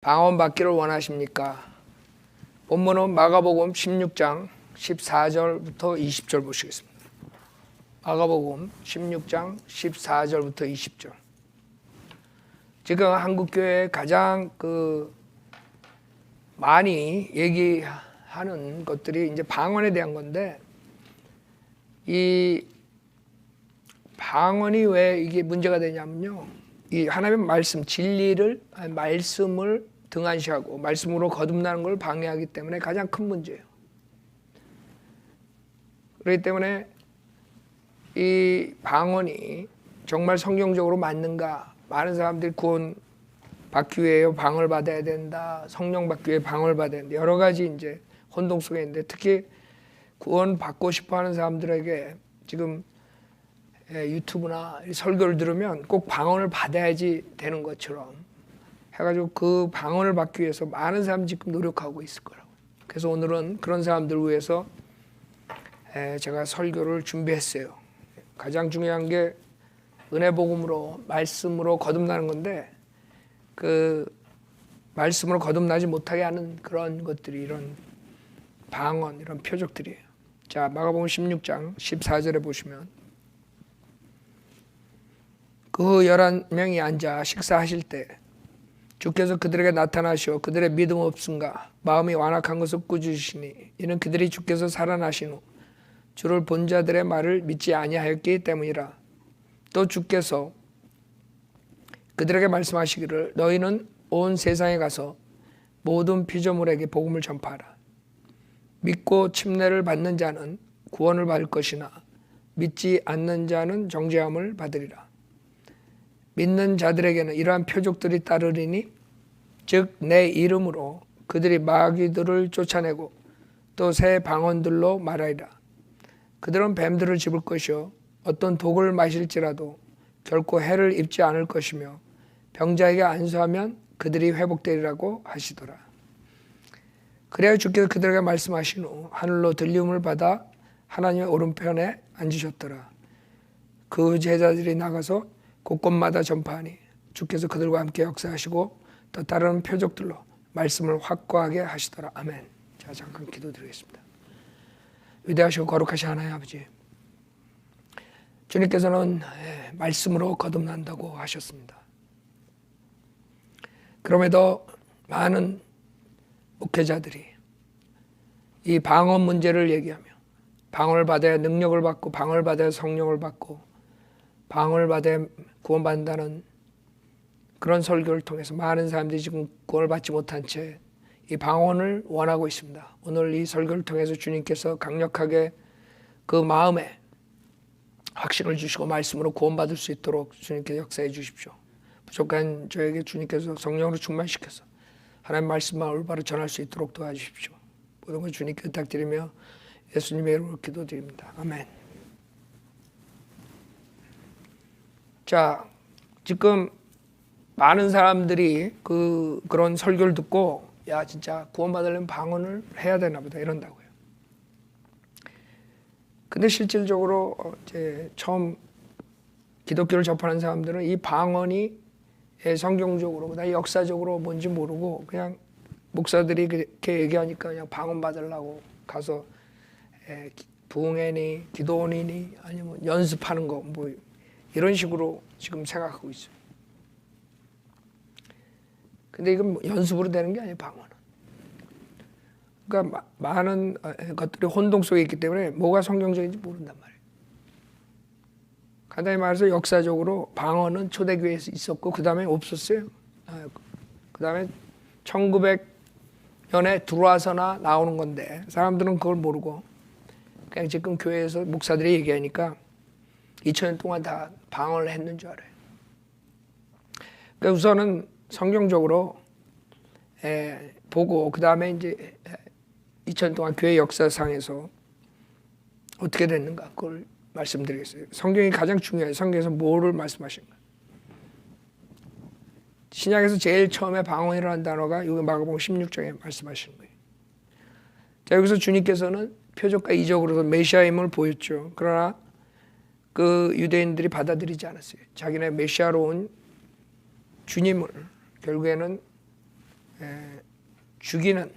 방언받기를 원하십니까? 본문은 마가복음 16장 14절부터 20절 보시겠습니다. 마가복음 16장 14절부터 20절. 지금 한국교회에 가장 많이 얘기하는 것들이 이제 방언에 대한 건데, 이 방언이 왜 이게 문제가 되냐면요, 이 하나님의 말씀, 진리를, 말씀을 등한시하고 말씀으로 거듭나는 걸 방해하기 때문에 가장 큰 문제예요. 그렇기 때문에 이 방언이 정말 성경적으로 맞는가? 많은 사람들이 구원 받기 위해 방언을 받아야 된다, 성령 받기 위해 방언을 받아야 된다, 여러 가지 이제 혼동 속에 있는데, 특히 구원 받고 싶어 하는 사람들에게 지금 유튜브나 설교를 들으면 꼭 방언을 받아야지 되는 것처럼 해가지고 그 방언을 받기 위해서 많은 사람들이 지금 노력하고 있을 거라고. 그래서 오늘은 그런 사람들을 위해서 제가 설교를 준비했어요. 가장 중요한 게 은혜 복음으로, 말씀으로 거듭나는 건데, 그 말씀으로 거듭나지 못하게 하는 그런 것들이 이런 방언, 이런 표적들이에요. 자, 마가복음 16장 14절에 보시면, 그 11명이 앉아 식사하실 때 주께서 그들에게 나타나시어 그들의 믿음 없음과 마음이 완악한 것을 꾸짖으시니, 이는 그들이 주께서 살아나신 후 주를 본 자들의 말을 믿지 아니하였기 때문이라. 또 주께서 그들에게 말씀하시기를, 너희는 온 세상에 가서 모든 피조물에게 복음을 전파하라. 믿고 침례를 받는 자는 구원을 받을 것이나 믿지 않는 자는 정죄함을 받으리라. 믿는 자들에게는 이러한 표적들이 따르리니, 즉 내 이름으로 그들이 마귀들을 쫓아내고 또 새 방언들로 말하리라. 그들은 뱀들을 집을 것이요 어떤 독을 마실지라도 결코 해를 입지 않을 것이며, 병자에게 안수하면 그들이 회복되리라고 하시더라. 그래야 주께서 그들에게 말씀하신 후 하늘로 들림을 받아 하나님의 오른편에 앉으셨더라. 그 제자들이 나가서 곳곳마다 전파하니 주께서 그들과 함께 역사하시고 또 다른 표적들로 말씀을 확고하게 하시더라. 아멘. 자, 잠깐 기도드리겠습니다. 위대하시고 거룩하신 하나님 아버지, 주님께서는 말씀으로 거듭난다고 하셨습니다. 그럼에도 많은 목회자들이 이 방언 문제를 얘기하며, 방언을 받아야 능력을 받고, 방언을 받아야 성령을 받고, 방언을 받아야 구원받는다는 그런 설교를 통해서 많은 사람들이 지금 구원을 받지 못한 채 이 방언을 원하고 있습니다. 오늘 이 설교를 통해서 주님께서 강력하게 그 마음에 확신을 주시고 말씀으로 구원받을 수 있도록 주님께서 역사해 주십시오. 부족한 저에게 주님께서 성령으로 충만시켜서 하나님 말씀만 올바로 전할 수 있도록 도와주십시오. 모든 걸 주님께 부탁드리며 예수님의 이름으로 기도드립니다. 아멘. 자, 지금 많은 사람들이 그런 설교를 듣고, 야, 진짜 구원받으려면 방언을 해야 되나 보다 이런다고요. 근데 실질적으로 이제 처음 기독교를 접하는 사람들은 이 방언이 성경적으로, 그다음에 역사적으로 뭔지 모르고, 그냥 목사들이 그렇게 얘기하니까 그냥 방언 받으려고 가서 부흥회니 기도원이니 아니면 연습하는 거 뭐 이런 식으로 지금 생각하고 있어요. 근데 이건 연습으로 되는 게 아니에요, 방언은. 그러니까 많은 것들이 혼동 속에 있기 때문에 뭐가 성경적인지 모른단 말이에요. 간단히 말해서 역사적으로 방언은 초대교회에서 있었고 그 다음에 없었어요. 그 다음에 1900년에 들어와서나 나오는 건데, 사람들은 그걸 모르고 그냥 지금 교회에서 목사들이 얘기하니까 2000년 동안 다 방언을 했는 줄 알아요. 그러니까 우선은 성경적으로 보고, 그 다음에 이제 2000년 동안 교회 역사상에서 어떻게 됐는가, 그걸 말씀드리겠어요. 성경이 가장 중요해요. 성경에서 뭐를 말씀하신가. 신약에서 제일 처음에 방언이라는 단어가 여기 마가복음 16장에 말씀하시는 거예요. 자, 여기서 주님께서는 표적과 이적으로서 메시아임을 보였죠. 그러나 그 유대인들이 받아들이지 않았어요. 자기네 메시아로 온 주님을 결국에는 죽이는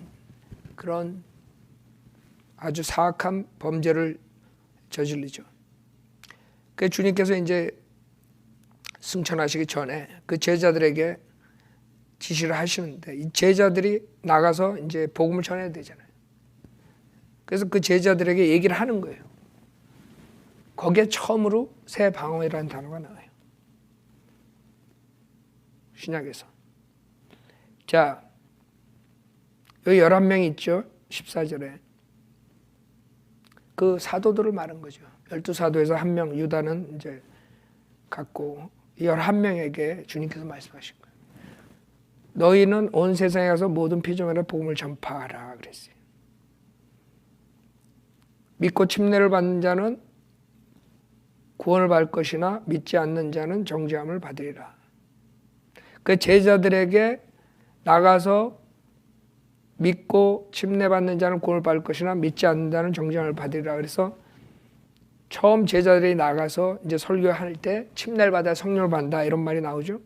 그런 아주 사악한 범죄를 저질리죠. 그 주님께서 이제 승천하시기 전에 그 제자들에게 지시를 하시는데 이 제자들이 나가서 이제 복음을 전해야 되잖아요. 그래서 그 제자들에게 얘기를 하는 거예요. 거기에 처음으로 새 방언이라는 단어가 나와요. 신약에서. 자, 여기 11명이 있죠. 14절에. 그 사도들을 말한 거죠. 12사도에서 한 명, 유다는 이제 갖고 11명에게 주님께서 말씀하신 거예요. 너희는 온 세상에 가서 모든 피조물에 복음을 전파하라 그랬어요. 믿고 침례를 받는 자는 구원을 받을 것이나 믿지 않는 자는 정죄함을 받으리라. 그 제자들에게 나가서 믿고 침례 받는 자는 구원을 받을 것이나 믿지 않는 자는 정죄함을 받으리라. 그래서 처음 제자들이 나가서 이제 설교할 때 침례를 받아 성령을 받는다 이런 말이 나오죠.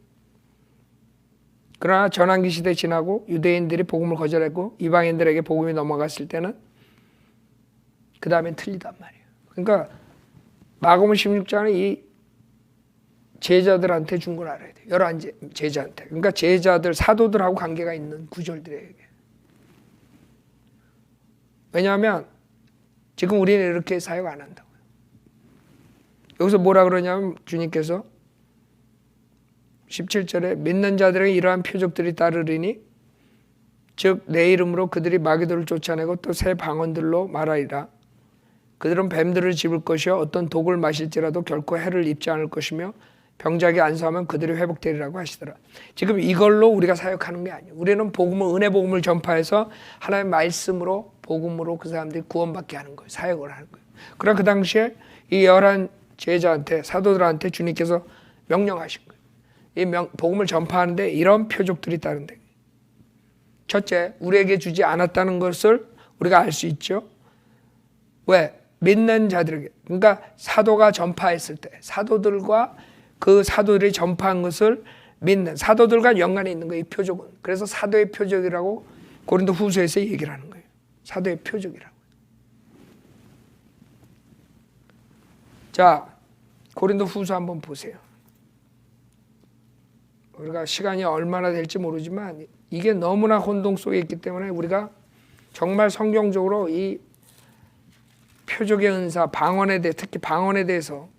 그러나 전환기 시대 지나고 유대인들이 복음을 거절했고 이방인들에게 복음이 넘어갔을 때는 그 다음엔 틀리단 말이에요. 그러니까 마가복음 16장은 이 제자들한테 준 걸 알아야 돼요. 11 제자한테. 그러니까 제자들, 사도들하고 관계가 있는 구절들에게. 왜냐하면 지금 우리는 이렇게 사역 안 한다고요. 여기서 뭐라 그러냐면 주님께서 17절에 믿는 자들에게 이러한 표적들이 따르리니 즉 내 이름으로 그들이 마귀들을 쫓아내고 또 새 방언들로 말하리라. 그들은 뱀들을 집을 것이요 어떤 독을 마실지라도 결코 해를 입지 않을 것이며 병자에게 안수하면 그들이 회복되리라고 하시더라. 지금 이걸로 우리가 사역하는 게 아니에요. 우리는 복음을, 은혜 복음을 전파해서 하나님의 말씀으로 복음으로 그 사람들이 구원받게 하는 거예요. 사역을 하는 거예요. 그러나 그 당시에 이 11 제자한테, 사도들한테 주님께서 명령하신 거예요. 이 복음을 전파하는데 이런 표적들이 따른대. 첫째, 우리에게 주지 않았다는 것을 우리가 알 수 있죠. 왜? 믿는 자들에게. 그러니까 사도가 전파했을 때 사도들과 그 사도들이 전파한 것을 믿는 사도들과 연관이 있는 거예요. 이 표적은. 그래서 사도의 표적이라고 고린도 후서에서 얘기를 하는 거예요. 사도의 표적이라고. 자, 고린도 후서 한번 보세요. 우리가 시간이 얼마나 될지 모르지만 이게 너무나 혼동 속에 있기 때문에 우리가 정말 성경적으로 이 표적의 은사, 방언에 대해, 특히 방언에 대해서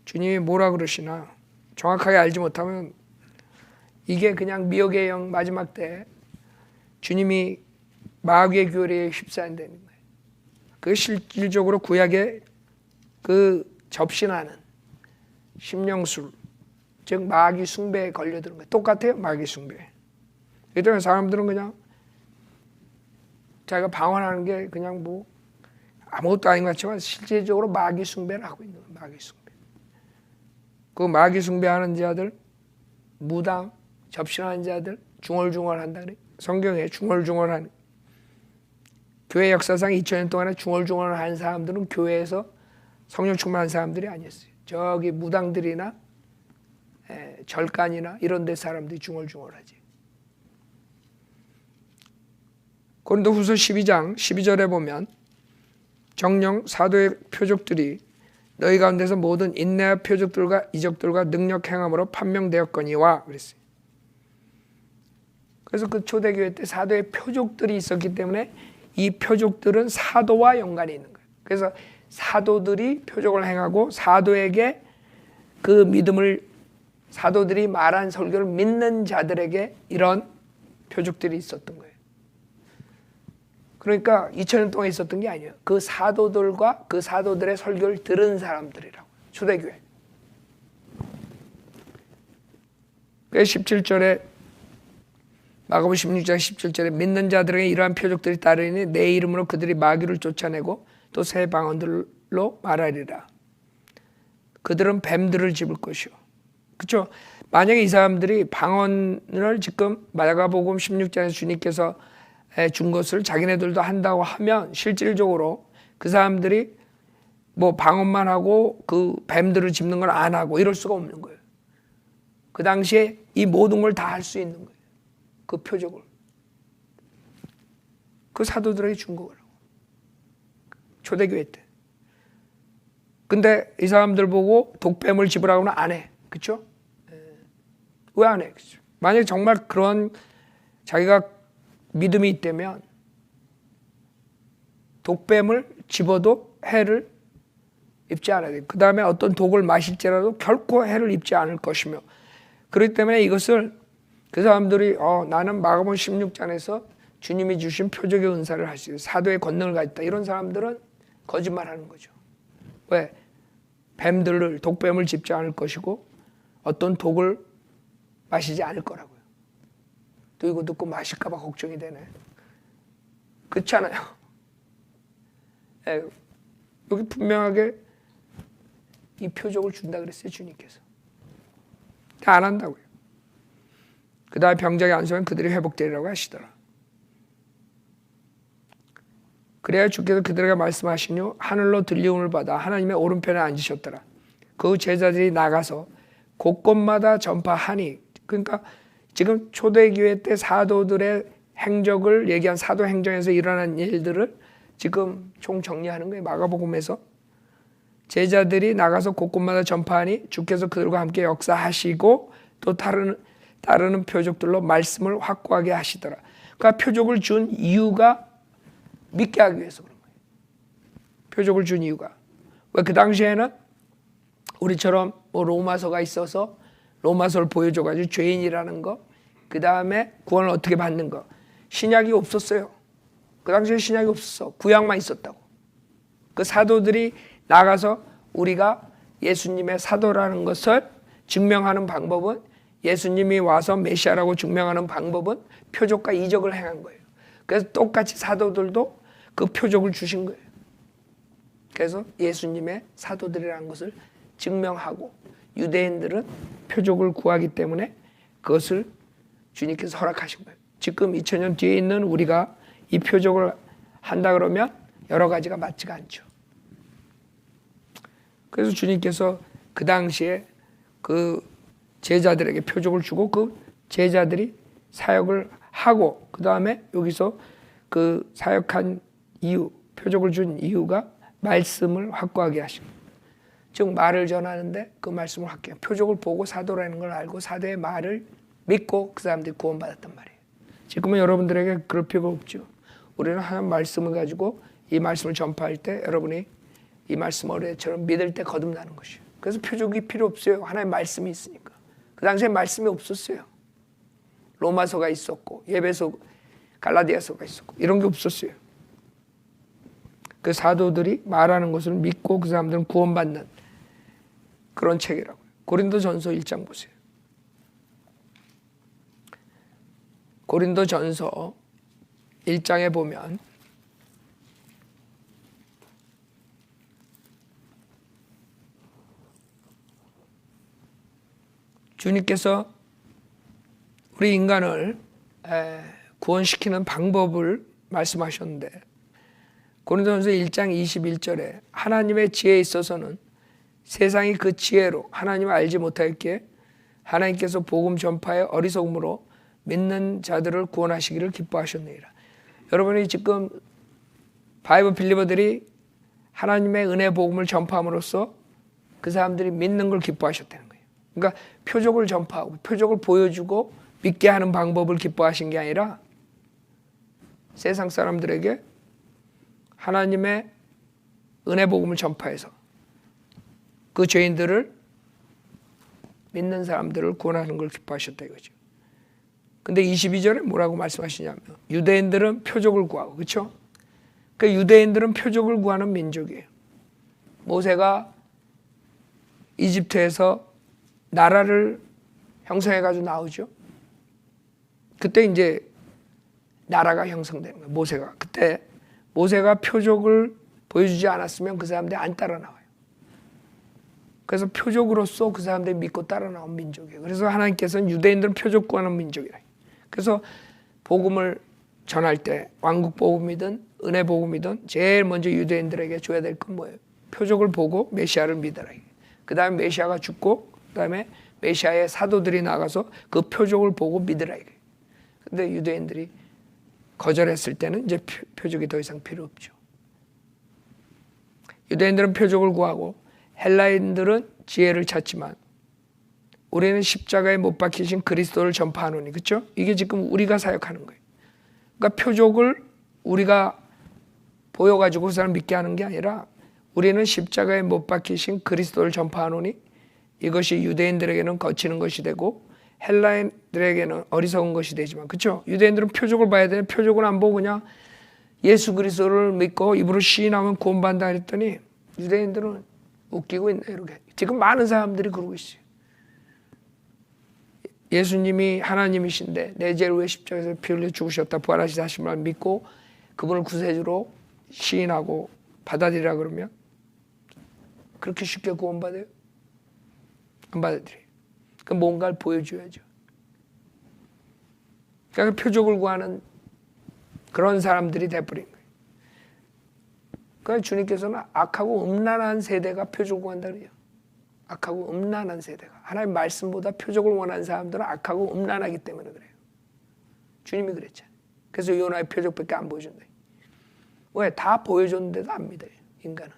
주님이 뭐라 그러시나 정확하게 알지 못하면 이게 그냥 미혹의 영 마지막 때 주님이 마귀의 교리에 휩싸인다는 거예요. 그 실질적으로 구약의 그 접신하는 심령술, 즉 마귀 숭배에 걸려드는 거예요. 똑같아요, 마귀 숭배. 이 때문에 사람들은 그냥 자기가 방언하는 게 그냥 뭐 아무것도 아닌 것 같지만 실질적으로 마귀 숭배를 하고 있는 거예요. 마귀 숭배. 그 마귀 숭배하는 자들, 무당, 접신하는 자들, 중얼중얼한다 그래. 성경에 중얼중얼하는. 교회 역사상 2000년 동안에 중얼중얼한 사람들은 교회에서 성령 충만한 사람들이 아니었어요. 저기 무당들이나 절간이나 이런 데 사람들이 중얼중얼하지. 고린도후서 12장 12절에 보면 정령 사도의 표적들이 너희 가운데서 모든 인내와 표적들과 이적들과 능력 행함으로 판명되었거니와 그랬어요. 그래서 그 초대교회 때 사도의 표적들이 있었기 때문에 이 표적들은 사도와 연관이 있는 거예요. 그래서 사도들이 표적을 행하고 사도에게 그 믿음을 사도들이 말한 설교를 믿는 자들에게 이런 표적들이 있었던 거예요. 그러니까 2000년 동안 있었던 게 아니에요. 그 사도들과 그 사도들의 설교를 들은 사람들이라고. 초대교회. 그래서 17절에 마가복음 16장 17절에 믿는 자들에게 이러한 표적들이 따르니 내 이름으로 그들이 마귀를 쫓아내고 또 새 방언들로 말하리라. 그들은 뱀들을 집을 것이요. 그렇죠? 만약에 이 사람들이 방언을 지금 마가복음 16장에서 주님께서 준 것을 자기네들도 한다고 하면 실질적으로 그 사람들이 뭐 방언만 하고 그 뱀들을 집는 걸 안 하고 이럴 수가 없는 거예요. 그 당시에 이 모든 걸 다 할 수 있는 거예요. 그 표적을. 그 사도들에게 준 거라고. 초대교회 때. 근데 이 사람들 보고 독뱀을 집으라고는 안 해. 그렇죠? 왜 안 해? 그렇죠? 만약에 정말 그런 자기가 믿음이 있다면 독뱀을 집어도 해를 입지 않아야 돼요. 그 다음에 어떤 독을 마실지라도 결코 해를 입지 않을 것이며, 그렇기 때문에 이것을 그 사람들이 나는 마가복음 16장에서 주님이 주신 표적의 은사를 할 수 있어요, 사도의 권능을 가졌다, 이런 사람들은 거짓말하는 거죠. 왜? 독뱀을 집지 않을 것이고 어떤 독을 마시지 않을 거라고요. 또 이거 듣고 마실까 봐 걱정이 되네. 그렇잖아요. 여기 분명하게 이 표적을 준다 그랬어요, 주님께서. 안 한다고요. 그 다음에 병자가 안수하면 그들이 회복되리라고 하시더라. 그래야 주께서 그들에게 말씀하시니 하늘로 들리움을 받아 하나님의 오른편에 앉으셨더라. 그 제자들이 나가서 곳곳마다 전파하니, 그러니까 지금 초대교회 때 사도들의 행적을 얘기한 사도행전에서 일어난 일들을 지금 총정리하는 거예요. 마가복음에서 제자들이 나가서 곳곳마다 전파하니 주께서 그들과 함께 역사하시고 또 따르는 표적들로 말씀을 확고하게 하시더라. 그러니까 표적을 준 이유가 믿게 하기 위해서 그런 거예요. 표적을 준 이유가. 왜? 그 당시에는 우리처럼 로마서가 있어서 로마서를 보여줘가지고 죄인이라는 거, 그 다음에 구원을 어떻게 받는 거, 신약이 없었어요. 그 당시에 신약이 없었어. 구약만 있었다고. 그 사도들이 나가서 우리가 예수님의 사도라는 것을 증명하는 방법은, 예수님이 와서 메시아라고 증명하는 방법은 표적과 이적을 행한 거예요. 그래서 똑같이 사도들도 그 표적을 주신 거예요. 그래서 예수님의 사도들이라는 것을 증명하고, 유대인들은 표적을 구하기 때문에 그것을 주님께서 허락하신 거예요. 지금 2000년 뒤에 있는 우리가 이 표적을 한다 그러면 여러 가지가 맞지가 않죠. 그래서 주님께서 그 당시에 그 제자들에게 표적을 주고 그 제자들이 사역을 하고, 그 다음에 여기서 그 사역한 이유, 표적을 준 이유가 말씀을 확고하게 하신 거예요. 즉 말을 전하는데 그 말씀을 확고하게, 표적을 보고 사도라는 걸 알고 사도의 말을 믿고 그 사람들이 구원받았단 말이에요. 지금은 여러분들에게 그럴 필요가 없죠. 우리는 하나님 말씀을 가지고 이 말씀을 전파할 때 여러분이 이 말씀 어뢰처럼 믿을 때 거듭나는 것이에요. 그래서 표적이 필요 없어요. 하나님의 말씀이 있으니까. 그 당시에 말씀이 없었어요. 로마서가 있었고 에베소, 갈라디아서가 있었고 이런 게 없었어요. 그 사도들이 말하는 것을 믿고 그 사람들은 구원받는 그런 책이라고요. 고린도전서 1장 보세요. 고린도전서 1장에 보면 주님께서 우리 인간을 구원시키는 방법을 말씀하셨는데, 고린도전서 1장 21절에 하나님의 지혜에 있어서는 세상이 그 지혜로 하나님을 알지 못하였기에 하나님께서 복음 전파의 어리석음으로 믿는 자들을 구원하시기를 기뻐하셨느니라. 여러분이 지금 바이블 빌리버들이 하나님의 은혜 복음을 전파함으로써 그 사람들이 믿는 걸 기뻐하셨다는 거예요. 그러니까 표적을 전파하고 표적을 보여주고 믿게 하는 방법을 기뻐하신 게 아니라 세상 사람들에게 하나님의 은혜 복음을 전파해서 그 죄인들을 믿는 사람들을 구원하는 걸 기뻐하셨다 이거죠. 근데 22절에 뭐라고 말씀하시냐면 유대인들은 표적을 구하고, 그렇죠? 그 유대인들은 표적을 구하는 민족이에요. 모세가 이집트에서 나라를 형성해 가지고 나오죠. 그때 이제 나라가 형성되는 거예요. 모세가 그때 모세가 표적을 보여주지 않았으면 그 사람들이 안 따라 나와요. 그래서 표적으로서 그 사람들이 믿고 따라 나온 민족이에요. 그래서 하나님께서는 유대인들은 표적 구하는 민족이라. 그래서 복음을 전할 때 왕국 복음이든 은혜 복음이든 제일 먼저 유대인들에게 줘야 될 건 뭐예요? 표적을 보고 메시아를 믿어라. 그 다음에 메시아가 죽고 그 다음에 메시아의 사도들이 나가서 그 표적을 보고 믿으라. 근데 유대인들이 거절했을 때는 이제 표적이 더 이상 필요 없죠. 유대인들은 표적을 구하고 헬라인들은 지혜를 찾지만 우리는 십자가에 못 박히신 그리스도를 전파하노니, 그렇죠? 이게 지금 우리가 사역하는 거예요. 그러니까 표적을 우리가 보여가지고 그 사람 믿게 하는 게 아니라 우리는 십자가에 못 박히신 그리스도를 전파하노니 이것이 유대인들에게는 거치는 것이 되고 헬라인들에게는 어리석은 것이 되지만, 그렇죠? 유대인들은 표적을 봐야 되는데 표적을 안 보고 그냥 예수 그리스도를 믿고 입으로 시인하면 구원받는다 했더니 유대인들은 웃기고 있네, 이렇게. 지금 많은 사람들이 그러고 있어요. 예수님이 하나님이신데 내 죄를 왜 십자가에서 피 흘려 죽으셨다 부활하시다 하신 말 믿고 그분을 구세주로 시인하고 받아들이라 그러면 그렇게 쉽게 구원받아요? 안 받아들여요. 그럼 뭔가를 보여줘야죠. 그러니까 표적을 구하는 그런 사람들이 돼버린 거예요. 그러니까 주님께서는 악하고 음란한 세대가 표적을 구한다 그래요. 악하고 음란한 세대가. 하나님 말씀보다 표적을 원하는 사람들은 악하고 음란하기 때문에 그래요. 주님이 그랬잖아요. 그래서 요나의 표적밖에 안 보여준다. 왜? 다 보여줬는데도 안 믿어요, 인간은.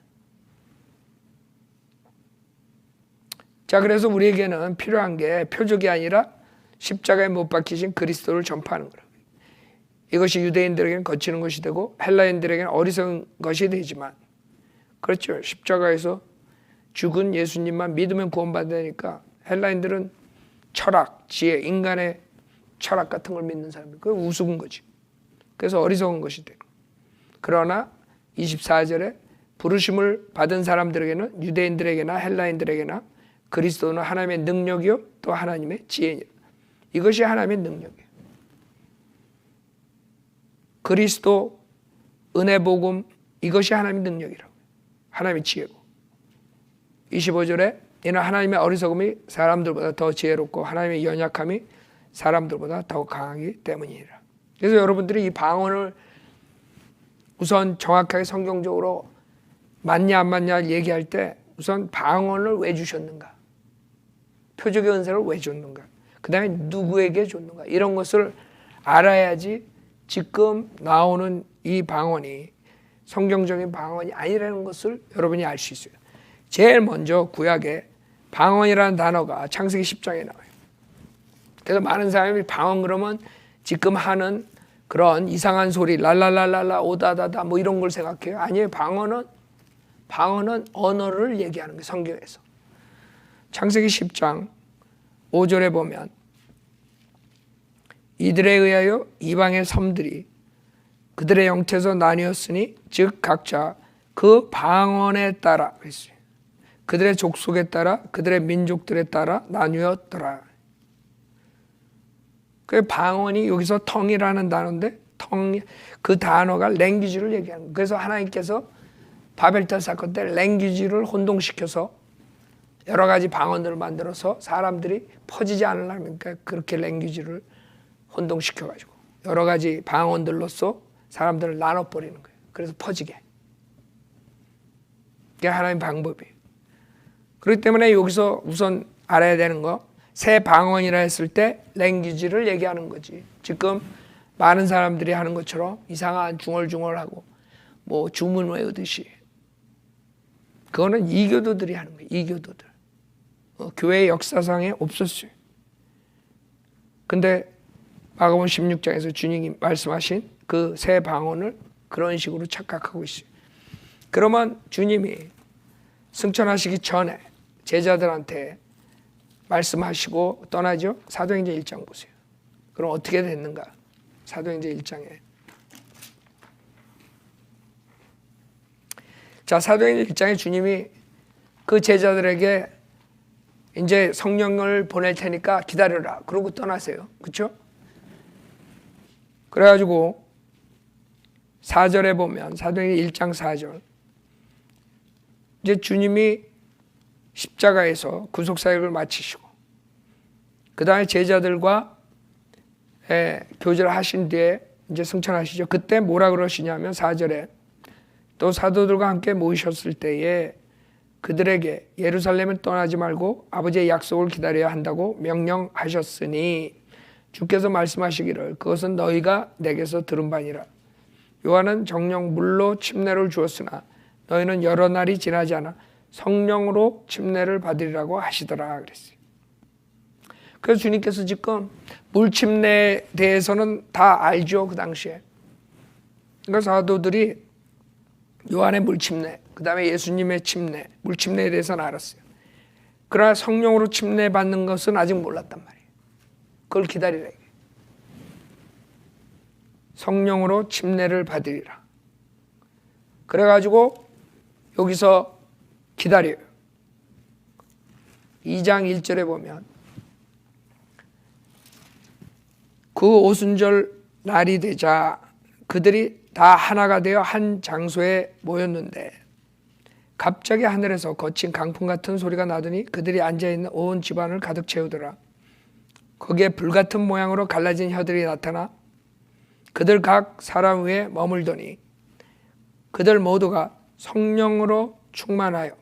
자, 그래서 우리에게는 필요한 게 표적이 아니라 십자가에 못 박히신 그리스도를 전파하는 거라고요. 이것이 유대인들에게는 거치는 것이 되고 헬라인들에게는 어리석은 것이 되지만, 그렇죠. 십자가에서 죽은 예수님만 믿으면 구원받으니까 헬라인들은 철학, 지혜, 인간의 철학 같은 걸 믿는 사람들, 그게 우스운 거지. 그래서 어리석은 것이 되고. 그러나 24절에 부르심을 받은 사람들에게는 유대인들에게나 헬라인들에게나 그리스도는 하나님의 능력이요 또 하나님의 지혜니라. 이것이 하나님의 능력이에요. 그리스도, 은혜 복음, 이것이 하나님의 능력이라고. 하나님의 지혜고. 25절에 이는 하나님의 어리석음이 사람들보다 더 지혜롭고 하나님의 연약함이 사람들보다 더 강하기 때문이니라. 그래서 여러분들이 이 방언을 우선 정확하게 성경적으로 맞냐 안 맞냐 얘기할 때 우선 방언을 왜 주셨는가? 표적의 은사를 왜 줬는가? 그 다음에 누구에게 줬는가? 이런 것을 알아야지 지금 나오는 이 방언이 성경적인 방언이 아니라는 것을 여러분이 알 수 있어요. 제일 먼저 구약에 방언이라는 단어가 창세기 10장에 나와요. 그래서 많은 사람이 방언 그러면 지금 하는 그런 이상한 소리 랄랄랄랄라 오다다다 뭐 이런 걸 생각해요. 아니에요. 방언은 언어를 얘기하는 거예요. 성경에서. 창세기 10장 5절에 보면 이들에 의하여 이방의 섬들이 그들의 영체에서 나뉘었으니 즉 각자 그 방언에 따라 그랬어요. 그들의 족속에 따라 그들의 민족들에 따라 나뉘었더라. 그 방언이 여기서 텅이라는 단어인데 그 단어가 랭귀지를 얘기하는 거예요. 그래서 하나님께서 바벨탑 사건 때 랭귀지를 혼동시켜서 여러 가지 방언들을 만들어서 사람들이 퍼지지 않으려면 그렇게 랭귀지를 혼동시켜가지고 여러 가지 방언들로서 사람들을 나눠버리는 거예요. 그래서 퍼지게. 그게 하나님의 방법이에요. 그렇기 때문에 여기서 우선 알아야 되는 거, 새 방언이라 했을 때 랭귀지를 얘기하는 거지. 지금 많은 사람들이 하는 것처럼 이상한 중얼중얼하고 뭐 주문 외우듯이. 그거는 이교도들이 하는 거예요. 이교도들. 교회 역사상에 없었어요. 근데 마가복음 16장에서 주님이 말씀하신 그 새 방언을 그런 식으로 착각하고 있어요. 그러면 주님이 승천하시기 전에 제자들한테 말씀하시고 떠나죠. 사도행전 1장 보세요. 그럼 어떻게 됐는가? 사도행전 1장에. 자, 사도행전 1장에 주님이 그 제자들에게 이제 성령을 보낼 테니까 기다려라. 그러고 떠나세요. 그렇죠? 그래가지고 4절에 보면 사도행전 1장 4절 이제 주님이 십자가에서 구속사역을 마치시고 그 다음에 제자들과 교제를 하신 뒤에 이제 승천하시죠. 그때 뭐라 그러시냐면 4절에 또 사도들과 함께 모이셨을 때에 그들에게 예루살렘을 떠나지 말고 아버지의 약속을 기다려야 한다고 명령하셨으니 주께서 말씀하시기를 그것은 너희가 내게서 들은 바니라. 요한은 정령 물로 침례를 주었으나 너희는 여러 날이 지나지 않아 성령으로 침례를 받으리라고 하시더라 그랬어요. 그래서 주님께서 지금 물 침례에 대해서는 다 알죠. 그 당시에. 그러니까 사도들이 요한의 물 침례, 그 다음에 예수님의 침례, 물 침례에 대해서는 알았어요. 그러나 성령으로 침례 받는 것은 아직 몰랐단 말이에요. 그걸 기다리라. 성령으로 침례를 받으리라. 그래가지고 여기서 기다려요. 2장 1절에 보면 그 오순절 날이 되자 그들이 다 하나가 되어 한 장소에 모였는데 갑자기 하늘에서 거친 강풍 같은 소리가 나더니 그들이 앉아있는 온 집안을 가득 채우더라. 거기에 불같은 모양으로 갈라진 혀들이 나타나 그들 각 사람 위에 머물더니 그들 모두가 성령으로 충만하여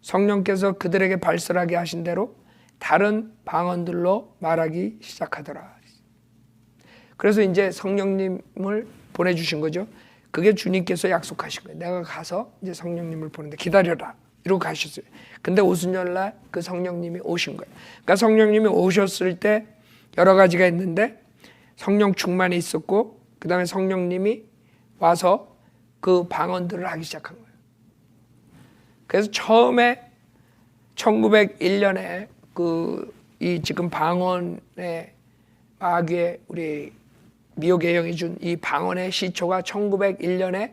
성령께서 그들에게 발설하게 하신 대로 다른 방언들로 말하기 시작하더라. 그래서 이제 성령님을 보내주신 거죠. 그게 주님께서 약속하신 거예요. 내가 가서 이제 성령님을 보는데 기다려라 이러고 가셨어요. 근데 오순절날 그 성령님이 오신 거예요. 그러니까 성령님이 오셨을 때 여러 가지가 있는데 성령 충만이 있었고 그 다음에 성령님이 와서 그 방언들을 하기 시작한 거예요. 그래서 처음에 1901년에 이 지금 방언의 마귀의 우리 미호계 형이 준 이 방언의 시초가 1901년에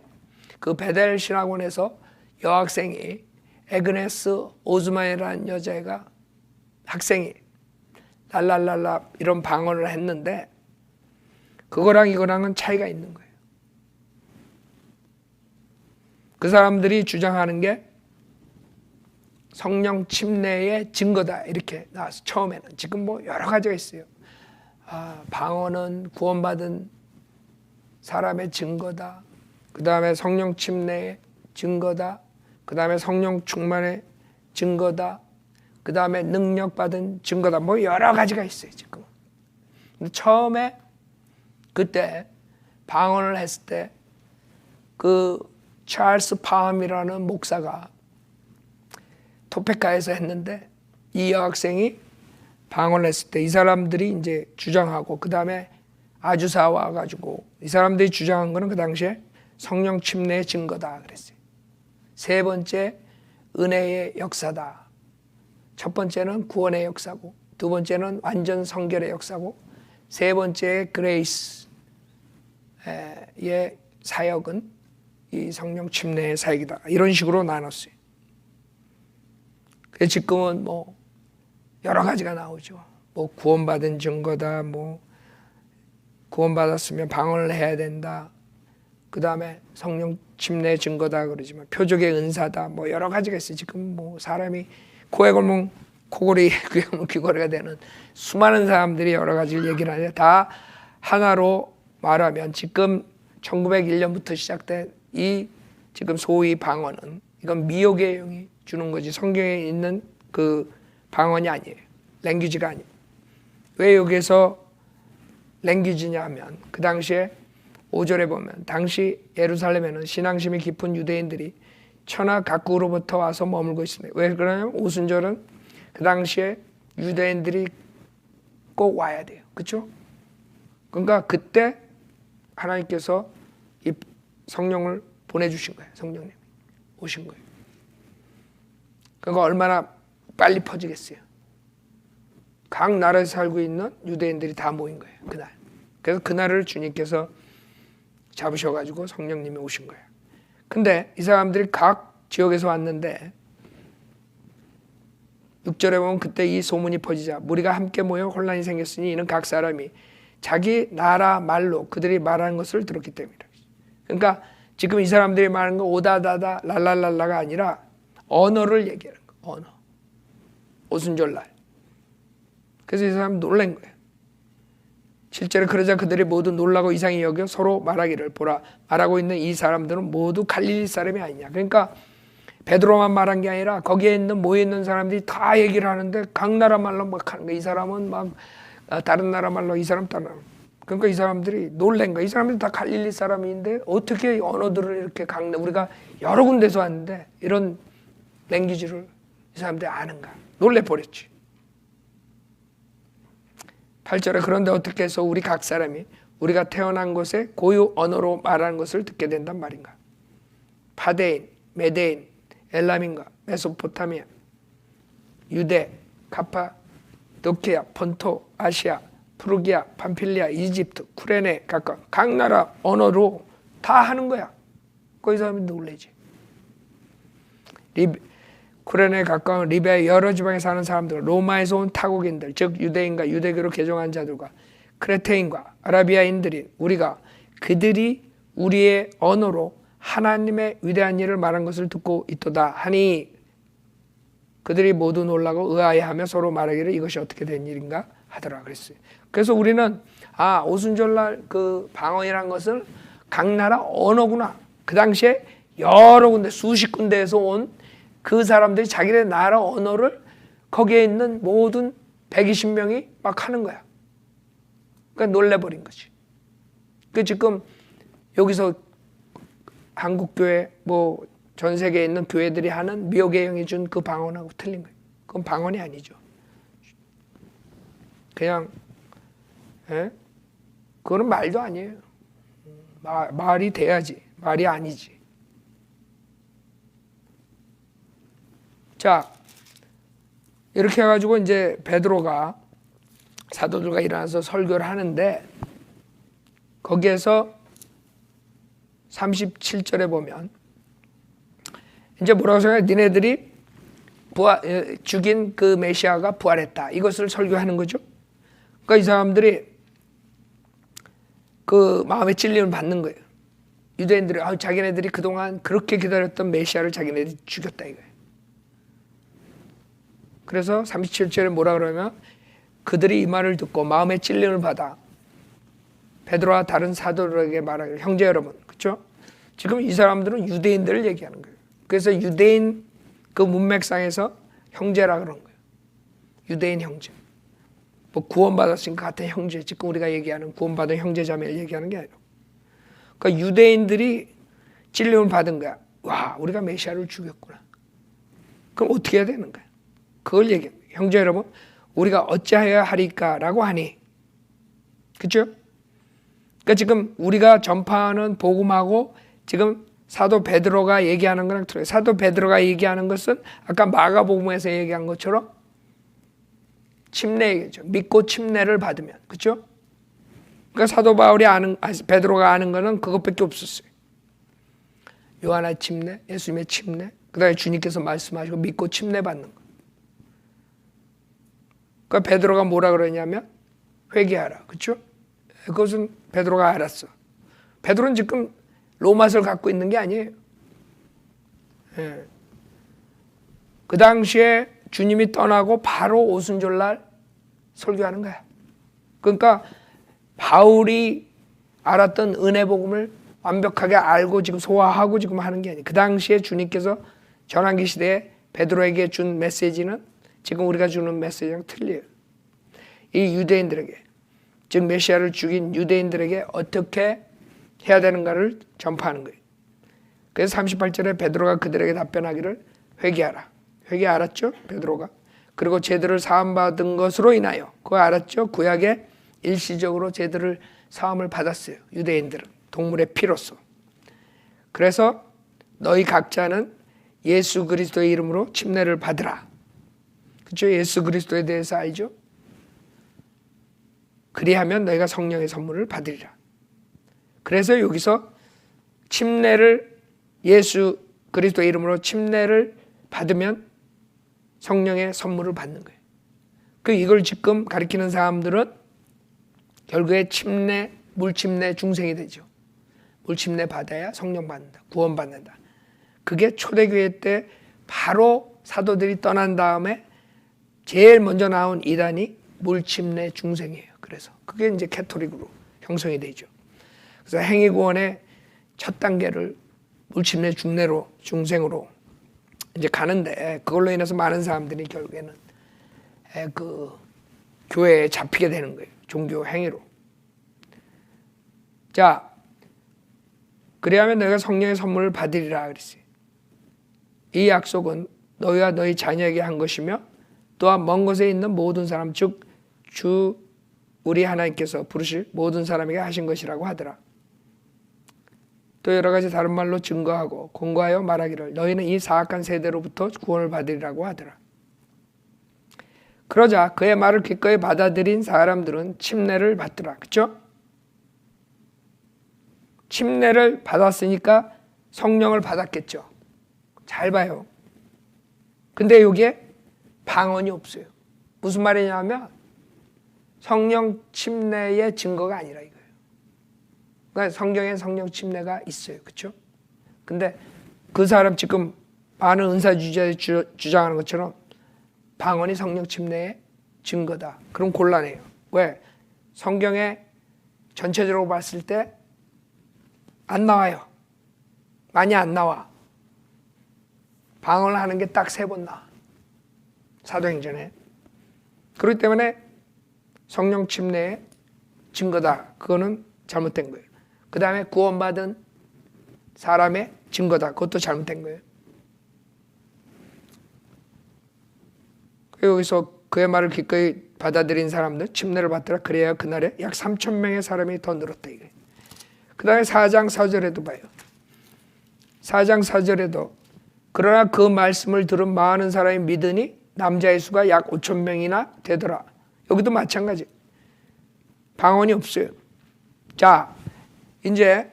그 베델 신학원에서 여학생이 에그네스 오즈만이라는 여자애가 학생이 랄랄랄라 이런 방언을 했는데 그거랑 이거랑은 차이가 있는 거예요. 그 사람들이 주장하는 게 성령 침례의 증거다 이렇게 나와서 처음에는 지금 뭐 여러 가지가 있어요. 방언은 구원받은 사람의 증거다. 그 다음에 성령 침례의 증거다. 그 다음에 성령 충만의 증거다. 그 다음에 능력받은 증거다. 뭐 여러 가지가 있어요 지금. 근데 처음에 그때 방언을 했을 때 그 찰스 파함이라는 목사가 토페카에서 했는데 이 여학생이 방언을 했을 때 이 사람들이 이제 주장하고 그 다음에 아주사 와가지고 이 사람들이 주장한 거는 그 당시에 성령 침례의 증거다 그랬어요. 세 번째 은혜의 역사다. 첫 번째는 구원의 역사고 두 번째는 완전 성결의 역사고 세 번째 그레이스의 사역은 이 성령 침례의 사역이다. 이런 식으로 나눴어요. 그래서 지금은 뭐 여러 가지가 나오죠. 뭐 구원받은 증거다. 뭐 구원받았으면 방언을 해야 된다. 그 다음에 성령 침례 증거다 그러지만 표적의 은사다. 뭐 여러 가지가 있어요. 지금 뭐 사람이 코에 걸면 코골이, 귀에 걸면 귀걸이가 되는 수많은 사람들이 여러 가지를 얘기를 하는데 다 하나로 말하면 지금 1901년부터 시작된 이 지금 소위 방언은 이건 미혹의 영이 주는 거지 성경에 있는 그 방언이 아니에요. 랭귀지가 아니에요. 왜 여기서 랭귀지냐 하면 그 당시에 5절에 보면 당시 예루살렘에는 신앙심이 깊은 유대인들이 천하 각국으로부터 와서 머물고 있습니다. 왜 그러냐면 오순절은 그 당시에 유대인들이 꼭 와야 돼요. 그렇죠? 그러니까 그때 하나님께서 이 성령을 보내주신 거예요. 성령님 오신 거예요. 그러니까 얼마나 빨리 퍼지겠어요. 각 나라에 살고 있는 유대인들이 다 모인 거예요. 그날. 그래서 그날을 주님께서 잡으셔가지고 성령님이 오신 거예요. 근데 이 사람들이 각 지역에서 왔는데 6절에 보면 그때 이 소문이 퍼지자 무리가 함께 모여 혼란이 생겼으니 이는 각 사람이 자기 나라 말로 그들이 말하는 것을 들었기 때문이다. 그러니까 지금 이 사람들이 말하는 거 오다다다 랄랄랄라가 아니라 언어를 얘기하는 거. 언어. 오순절날. 그래서 이 사람 놀란 거예요. 실제로 그러자 그들이 모두 놀라고 이상히 여겨 서로 말하기를 보라. 말하고 있는 이 사람들은 모두 갈릴리 사람이 아니냐. 그러니까 베드로만 말한 게 아니라 거기에 있는 모여 있는 사람들이 다 얘기를 하는데 각 나라 말로 막 하는 거예요. 이 사람은 막 다른 나라 말로 이 사람 다른 나라. 그러니까 이 사람들이 놀란 거야. 이 사람들이 다 갈릴리 사람인데 어떻게 언어들을 이렇게 우리가 여러 군데서 왔는데 이런 랭귀지를 이 사람들이 아는가. 놀래버렸지. 8절에 그런데 어떻게 해서 우리 각 사람이 우리가 태어난 곳에 고유 언어로 말하는 것을 듣게 된단 말인가. 파데인, 메데인, 엘람인가, 메소포타미아, 유대, 카파도키아, 본토, 아시아, 프루기아, 밤필리아, 이집트, 쿠레네 각각 각 나라 언어로 다 하는 거야. 거기 사람이 놀래지. 쿠레네에 가까운 리비아의 여러 지방에 사는 사람들, 로마에서 온 타국인들, 즉 유대인과 유대교로 개종한 자들과 크레테인과 아라비아인들이 우리가 그들이 우리의 언어로 하나님의 위대한 일을 말한 것을 듣고 있도다 하니 그들이 모두 놀라고 의아해하며 서로 말하기를 이것이 어떻게 된 일인가 하더라 그랬어요. 그래서 우리는 오순절날 그 방언이란 것은 각 나라 언어구나. 그 당시에 여러 군데 수십 군데에서 온 그 사람들이 자기네 나라 언어를 거기에 있는 모든 120명이 막 하는 거야. 그러니까 놀래버린 거지. 그 지금 여기서 한국교회 뭐 전 세계에 있는 교회들이 하는 미호계 형이 준 그 방언하고 틀린 거예요. 그건 방언이 아니죠. 그냥 그거는 말도 아니에요. 말이 돼야지. 말이 아니지. 자, 이렇게 해가지고 이제 베드로가 사도들과 일어나서 설교를 하는데 거기에서 37절에 보면 이제 뭐라고 생각해? 니네들이 죽인 그 메시아가 부활했다. 이것을 설교하는 거죠. 그러니까 이 사람들이 그 마음의 찔림을 받는 거예요. 유대인들이 자기네들이 그동안 그렇게 기다렸던 메시아를 자기네들이 죽였다 이거예요. 그래서 37절에 뭐라 그러면 그들이 이 말을 듣고 마음의 찔림을 받아 베드로와 다른 사도들에게 말하기를 형제 여러분, 그렇죠? 지금 이 사람들은 유대인들을 얘기하는 거예요. 그래서 유대인 그 문맥상에서 형제라 그런 거예요. 유대인 형제. 뭐 구원받았으니까 같은 형제. 지금 우리가 얘기하는 구원받은 형제자매를 얘기하는 게 아니라. 그러니까 유대인들이 찔림을 받은 거야. 와, 우리가 메시아를 죽였구나. 그럼 어떻게 해야 되는 거야? 그걸 얘기해. 형제 여러분, 우리가 어찌하여야 하리까라고 하니. 그렇죠? 그러니까 지금 우리가 전파하는 복음하고 지금 사도 베드로가 얘기하는 거랑 틀려요. 사도 베드로가 얘기하는 것은 아까 마가복음에서 얘기한 것처럼 침례 얘기죠. 믿고 침례를 받으면. 그렇죠? 그러니까 사도 베드로가 아는 거는 그것밖에 없었어요. 요한의 침례, 예수님의 침례, 그다음에 주님께서 말씀하시고 믿고 침례 받는 거. 그러니까 베드로가 뭐라 그러냐면 회개하라. 그렇죠? 그것은 베드로가 알았어. 베드로는 지금 로마서를 갖고 있는 게 아니에요. 그 당시에 주님이 떠나고 바로 오순절날 설교하는 거야. 그러니까 바울이 알았던 은혜 복음을 완벽하게 알고 지금 소화하고 지금 하는 게 아니에요. 그 당시에 주님께서 전환기 시대에 베드로에게 준 메시지는 지금 우리가 주는 메시지랑 틀려요. 이 유대인들에게, 즉 메시아를 죽인 유대인들에게 어떻게 해야 되는가를 전파하는 거예요. 그래서 38절에 베드로가 그들에게 답변하기를 회개하라. 회개 알았죠? 베드로가. 그리고 죄들을 사함받은 것으로 인하여, 그거 알았죠? 구약에 일시적으로 죄들을 사함을 받았어요. 유대인들은 동물의 피로써. 그래서 너희 각자는 예수 그리스도의 이름으로 침례를 받으라. 그렇죠? 예수 그리스도에 대해서 알죠? 그리하면 너희가 성령의 선물을 받으리라. 그래서 여기서 침례를 예수 그리스도의 이름으로 침례를 받으면 성령의 선물을 받는 거예요. 이걸 지금 가리키는 사람들은 결국에 침례, 물침례 중생이 되죠. 물침례 받아야 성령 받는다. 구원받는다. 그게 초대교회 때 바로 사도들이 떠난 다음에 제일 먼저 나온 이단이 물침례 중생이에요. 그래서 그게 이제 캐토릭으로 형성이 되죠. 그래서 행위구원의 첫 단계를 물침례 중생으로 이제 가는데 그걸로 인해서 많은 사람들이 결국에는 교회에 잡히게 되는 거예요. 종교 행위로. 자, 그래야면 너희가 성령의 선물을 받으리라 그랬어요. 이 약속은 너희와 너희 자녀에게 한 것이며 또한 먼 곳에 있는 모든 사람, 즉 주 우리 하나님께서 부르실 모든 사람에게 하신 것이라고 하더라. 또 여러 가지 다른 말로 증거하고 공고하여 말하기를 너희는 이 사악한 세대로부터 구원을 받으리라고 하더라. 그러자 그의 말을 기꺼이 받아들인 사람들은 침례를 받더라. 그렇죠? 침례를 받았으니까 성령을 받았겠죠. 잘 봐요. 근데 여기에 방언이 없어요. 무슨 말이냐면 성령 침례의 증거가 아니라 이거예요. 그러니까 성경에 성령 침례가 있어요. 그렇죠? 근데 그 사람 지금 많은 은사주의자들이 주장하는 것처럼 방언이 성령 침례의 증거다. 그럼 곤란해요. 왜? 성경에 전체적으로 봤을 때 안 나와요. 많이 안 나와. 방언을 하는 게 딱 3번 나와. 사도행전에. 그렇기 때문에 성령 침례의 증거다. 그거는 잘못된 거예요. 그 다음에 구원받은 사람의 증거다. 그것도 잘못된 거예요. 여기서 그의 말을 기꺼이 받아들인 사람들 침례를 받더라. 그래야 그날에 약 3,000명의 사람이 더 늘었다. 이거예요. 그 다음에 4장 4절에도 봐요. 4장 4절에도 그러나 그 말씀을 들은 많은 사람이 믿으니 남자의 수가 약 5,000명이나 되더라. 여기도 마찬가지. 방언이 없어요. 자, 이제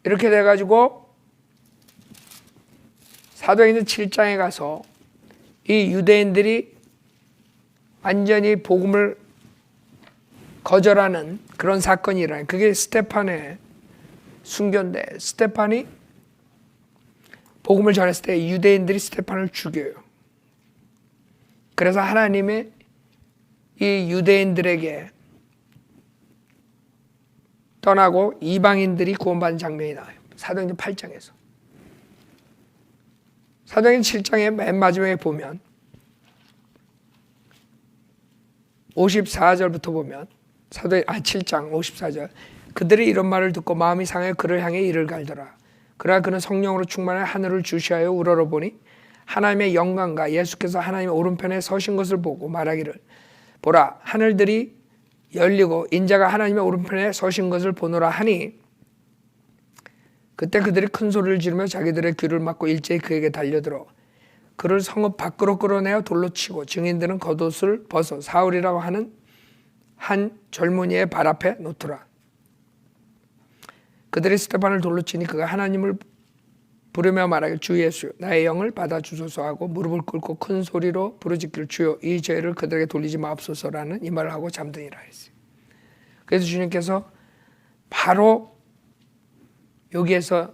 이렇게 돼가지고 사도행전 7장에 가서 이 유대인들이 완전히 복음을 거절하는 그런 사건이 일어나요. 그게 스데반의 순교인데 스데반이 복음을 전했을 때 유대인들이 스데반을 죽여요. 그래서 하나님의 이 유대인들에게 떠나고 이방인들이 구원받는 장면이 나와요. 사도행전 8장에서. 사도행전 7장의 맨 마지막에 보면 54절부터 보면 7장 54절 그들이 이런 말을 듣고 마음이 상하여 그를 향해 이를 갈더라. 그러나 그는 성령으로 충만해 하늘을 주시하여 우러러보니 하나님의 영광과 예수께서 하나님의 오른편에 서신 것을 보고 말하기를 보라 하늘들이 열리고 인자가 하나님의 오른편에 서신 것을 보노라 하니 그때 그들이 큰 소리를 지르며 자기들의 귀를 막고 일제히 그에게 달려들어 그를 성읍 밖으로 끌어내어 돌로 치고 증인들은 겉옷을 벗어 사울이라고 하는 한 젊은이의 발 앞에 놓더라. 그들이 스데반을 돌로 치니 그가 하나님을 부르며 말하길 주 예수 나의 영을 받아주소서 하고 무릎을 꿇고 큰 소리로 부르짖기를 주여 이 죄를 그들에게 돌리지 마옵소서라는 이 말을 하고 잠드니라 했어요. 그래서 주님께서 바로 여기에서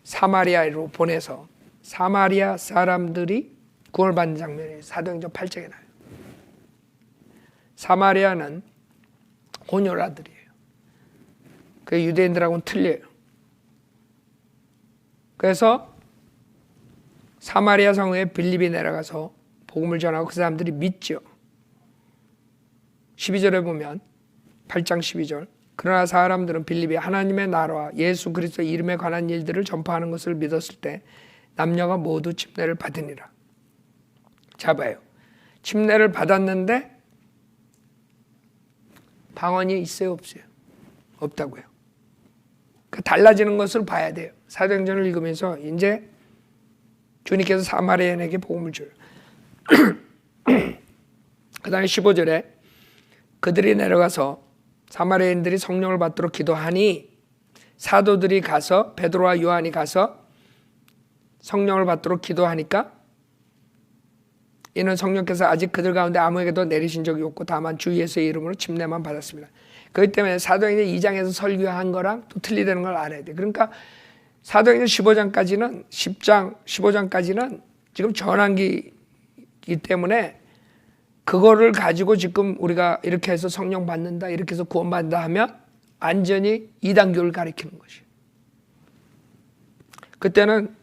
사마리아로 보내서 사마리아 사람들이 구원을 받는 장면이 사도행전 8장에 나와요. 사마리아는 온유라들이에요. 그 유대인들하고는 틀려요. 그래서 사마리아 성에 빌립이 내려가서 복음을 전하고 그 사람들이 믿죠. 12절에 보면 8장 12절 그러나 사람들은 빌립이 하나님의 나라와 예수 그리스도 이름에 관한 일들을 전파하는 것을 믿었을 때 남녀가 모두 침례를 받으니라. 잡아요. 침례를 받았는데 방언이 있어요 없어요? 없다고요. 그 달라지는 것을 봐야 돼요. 사도행전을 읽으면서 이제 주님께서 사마리아인에게 복음을 줘요. 그 다음에 15절에 그들이 내려가서 사마리아인들이 성령을 받도록 기도하니 사도들이 가서 베드로와 요한이 가서 성령을 받도록 기도하니까 이는 성령께서 아직 그들 가운데 아무에게도 내리신 적이 없고 다만 주 예수의 이름으로 침례만 받았습니다. 그렇기 때문에 사도행전 2장에서 설교한 거랑 또 틀리다는 걸 알아야 돼. 그러니까 사도행전 15장까지는 15장까지는 지금 전환기이기 때문에 그거를 가지고 지금 우리가 이렇게 해서 성령 받는다 이렇게 해서 구원받는다 하면 완전히 이단교를 가리키는 것이에요. 그때는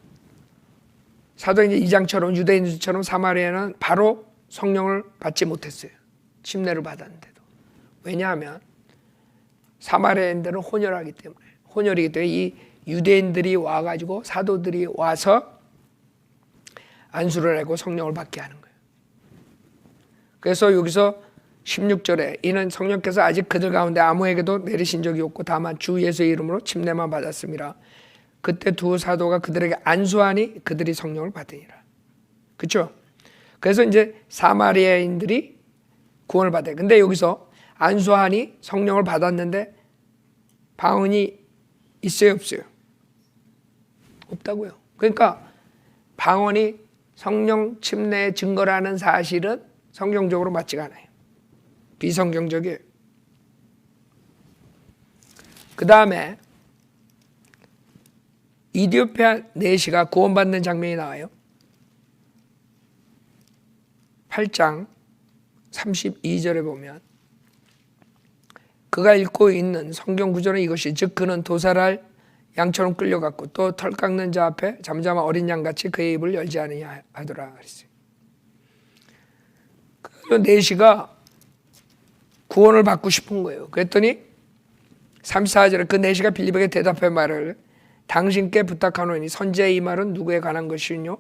사도행전 2장처럼 유대인들처럼 사마리아는 바로 성령을 받지 못했어요. 침례를 받았는데도. 왜냐하면 사마리아인들은 혼혈하기 때문에, 혼혈이기 때문에 이 유대인들이 와가지고 사도들이 와서 안수를 하고 성령을 받게 하는 거예요. 그래서 여기서 16절에 이는 성령께서 아직 그들 가운데 아무에게도 내리신 적이 없고 다만 주 예수의 이름으로 침례만 받았습니다. 그때 두 사도가 그들에게 안수하니 그들이 성령을 받으니라. 그렇죠? 그래서 이제 사마리아인들이 구원을 받아요. 근데 여기서 안수하니 성령을 받았는데 방언이 있어요, 없어요? 없다고요. 그러니까 방언이 성령 침례의 증거라는 사실은 성경적으로 맞지가 않아요. 비성경적이에요. 그 다음에 이디오피아 내시가 구원받는 장면이 나와요. 8장 32절에 보면 그가 읽고 있는 성경 구절은 이것이 즉 그는 도살할 양처럼 끌려갔고 또 털 깎는 자 앞에 잠잠한 어린 양같이 그의 입을 열지 않으냐 하더라 그랬어요. 그 내시가 구원을 받고 싶은 거예요. 그랬더니 34절에 그 내시가 빌립에게 대답해 말을 당신께 부탁하노니 선지의 이 말은 누구에 관한 것이뇨?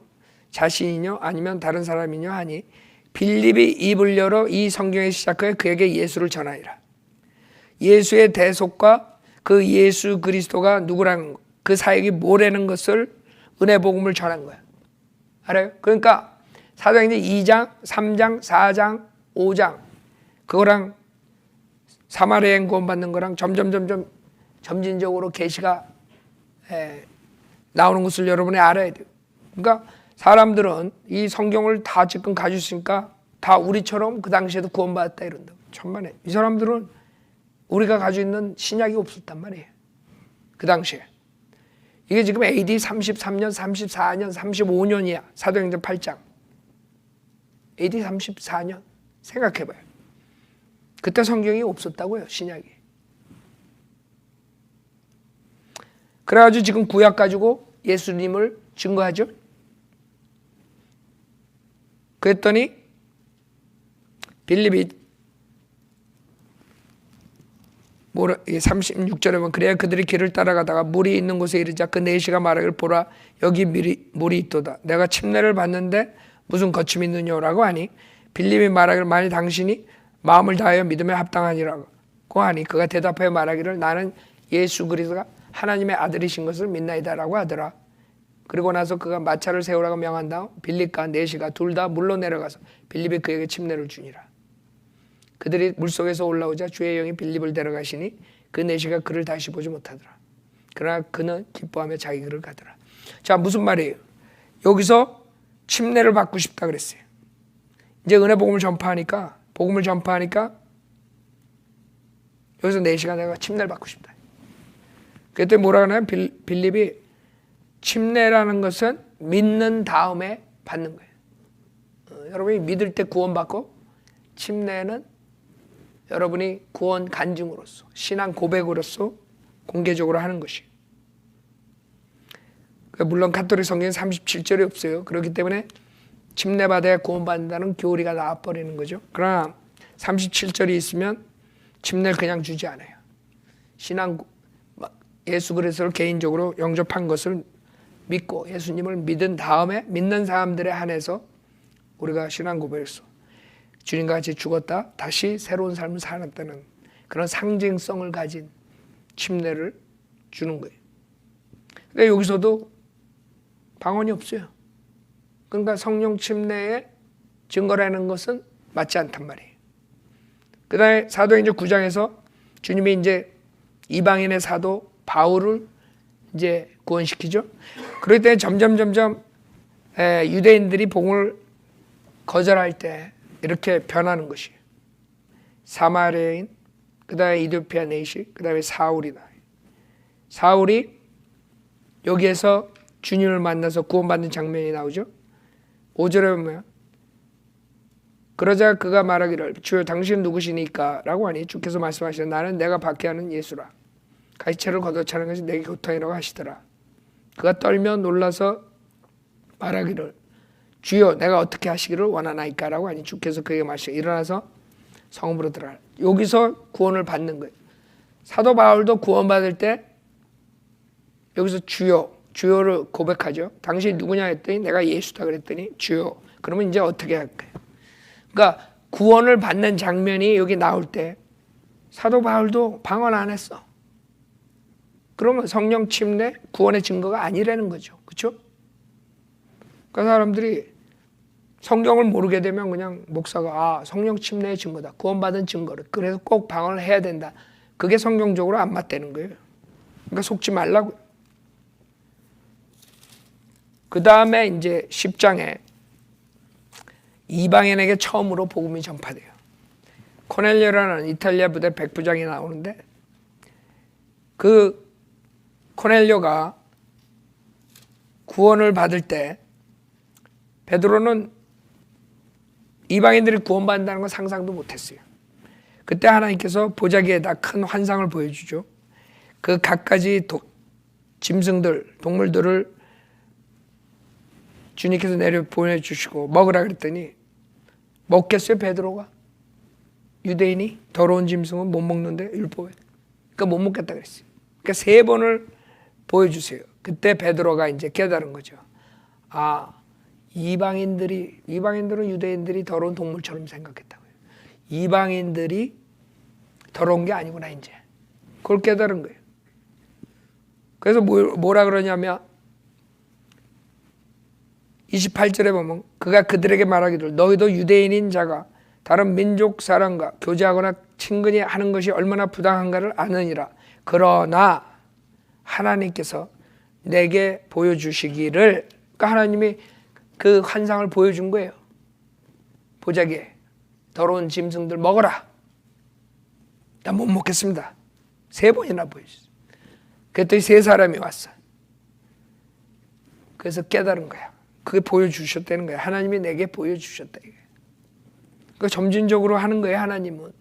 자신이뇨? 아니면 다른 사람이뇨? 하니 빌립이 입을 열어 이 성경의 시작하여 그에게 예수를 전하니라. 예수의 대속과 그 예수 그리스도가 누구라는 그 사역이 뭐라는 것을 은혜 복음을 전한 거야. 알아요? 그러니까 사도행전 2장, 3장, 4장, 5장 그거랑 사마리아인 구원받는 거랑 점진적으로 계시가 나오는 것을 여러분이 알아야 돼요. 그러니까 사람들은 이 성경을 다 지금 가지고 있으니까 다 우리처럼 그 당시에도 구원받았다 이런다. 천만에. 이 사람들은 우리가 가지고 있는 신약이 없었단 말이에요. 그 당시에. 이게 지금 AD 33년, 34년, 35년이야. 사도행전 8장. AD 34년. 생각해봐요. 그때 성경이 없었다고요. 신약이. 그래가지고 지금 구약 가지고 예수님을 증거하죠. 그랬더니 빌립이 36절에 보면 그래야 그들이 길을 따라가다가 물이 있는 곳에 이르자 그 내시가 말하기를 보라 여기 물이 있도다. 내가 침례를 받는데 무슨 거침이 있느냐라고 하니 빌립이 말하기를 만일 당신이 마음을 다하여 믿음에 합당하니라고 하니 그가 대답하여 말하기를 나는 예수 그리스도가 하나님의 아들이신 것을 믿나이다라고 하더라. 그리고 나서 그가 마차를 세우라고 명한 다음 빌립과 내시가 둘 다 물로 내려가서 빌립이 그에게 침례를 주니라. 그들이 물속에서 올라오자 주의 영이 빌립을 데려가시니 그 내시가 그를 다시 보지 못하더라. 그러나 그는 기뻐하며 자기 길을 가더라. 자, 무슨 말이에요? 여기서 침례를 받고 싶다 그랬어요. 이제 은혜 복음을 전파하니까 여기서 내시가 내가 침례를 받고 싶다. 그때 뭐라 하냐면 빌립이 침례라는 것은 믿는 다음에 받는 거예요. 여러분이 믿을 때 구원받고 침례는 여러분이 구원 간증으로서 신앙 고백으로서 공개적으로 하는 것이. 물론 가톨릭 성경에 37절이 없어요. 그렇기 때문에 침례 받아야 구원받는다는 교리가 나와버리는 거죠. 그러나 37절이 있으면 침례를 그냥 주지 않아요. 신앙 예수 그리스도를 개인적으로 영접한 것을 믿고 예수님을 믿은 다음에 믿는 사람들에 한해서 우리가 신앙 고백에서 주님과 같이 죽었다 다시 새로운 삶을 살았다는 그런 상징성을 가진 침례를 주는 거예요. 근데 여기서도 방언이 없어요. 그러니까 성령 침례의 증거라는 것은 맞지 않단 말이에요. 그 다음에 사도행전 9장에서 주님이 이제 이방인의 사도 바울을 이제 구원시키죠. 그럴 때 점점 유대인들이 복음을 거절할 때 이렇게 변하는 것이에요. 사마리아인, 그 다음에 이디오피아 내시, 그 다음에 사울이다. 사울이 여기에서 주님을 만나서 구원받는 장면이 나오죠. 5절에 보면 그러자 그가 말하기를 주여 당신은 누구시니까? 라고 하니 주께서 말씀하시되 나는 내가 박해하는 예수라. 가시채를 걷어차는 것이 내게 고통이라고 하시더라. 그가 떨며 놀라서 말하기를 주여 내가 어떻게 하시기를 원하나이까라고 하니 주께서 그에게 말씀하시고 일어나서 성읍으로 들어가라. 여기서 구원을 받는 거예요. 사도 바울도 구원받을 때 여기서 주여를 고백하죠. 당신이 누구냐 했더니 내가 예수다 그랬더니 주여. 그러면 이제 어떻게 할까요? 그러니까 구원을 받는 장면이 여기 나올 때 사도 바울도 방언 안 했어. 그러면 성령 침례 구원의 증거가 아니라는 거죠. 그렇죠? 그러니까 사람들이 성경을 모르게 되면 그냥 목사가 성령 침례의 증거다. 구원받은 증거를. 그래서 꼭 방언을 해야 된다. 그게 성경적으로 안 맞다는 거예요. 그러니까 속지 말라고요. 그 다음에 이제 10장에 이방인에게 처음으로 복음이 전파돼요. 코넬료라는 이탈리아 부대 백부장이 나오는데 그 코넬료가 구원을 받을 때 베드로는 이방인들이 구원받는다는 건 상상도 못했어요. 그때 하나님께서 보자기에다 큰 환상을 보여주죠. 그 갖가지 짐승들, 동물들을 주님께서 내려 보내주시고 먹으라 그랬더니 먹겠어요 베드로가? 유대인이 더러운 짐승은 못 먹는데 율법에. 그러니까 못 먹겠다 그랬어요. 그러니까 3번을 보여주세요. 그때 베드로가 이제 깨달은 거죠. 이방인들은 유대인들이 더러운 동물처럼 생각했다고요. 이방인들이 더러운 게 아니구나 이제. 그걸 깨달은 거예요. 그래서 뭐라 그러냐면 28절에 보면 그가 그들에게 말하기를 너희도 유대인인 자가 다른 민족 사람과 교제하거나 친근히 하는 것이 얼마나 부당한가를 아느니라. 그러나 하나님께서 내게 보여주시기를, 그러니까 하나님이 그 환상을 보여준 거예요. 보자기에 더러운 짐승들 먹어라. 나 못 먹겠습니다. 3번이나 보여줬어요. 그랬더니 3사람이 왔어. 그래서 깨달은 거야. 그게 보여주셨다는 거야. 하나님이 내게 보여주셨다. 그 점진적으로 하는 거예요. 하나님은.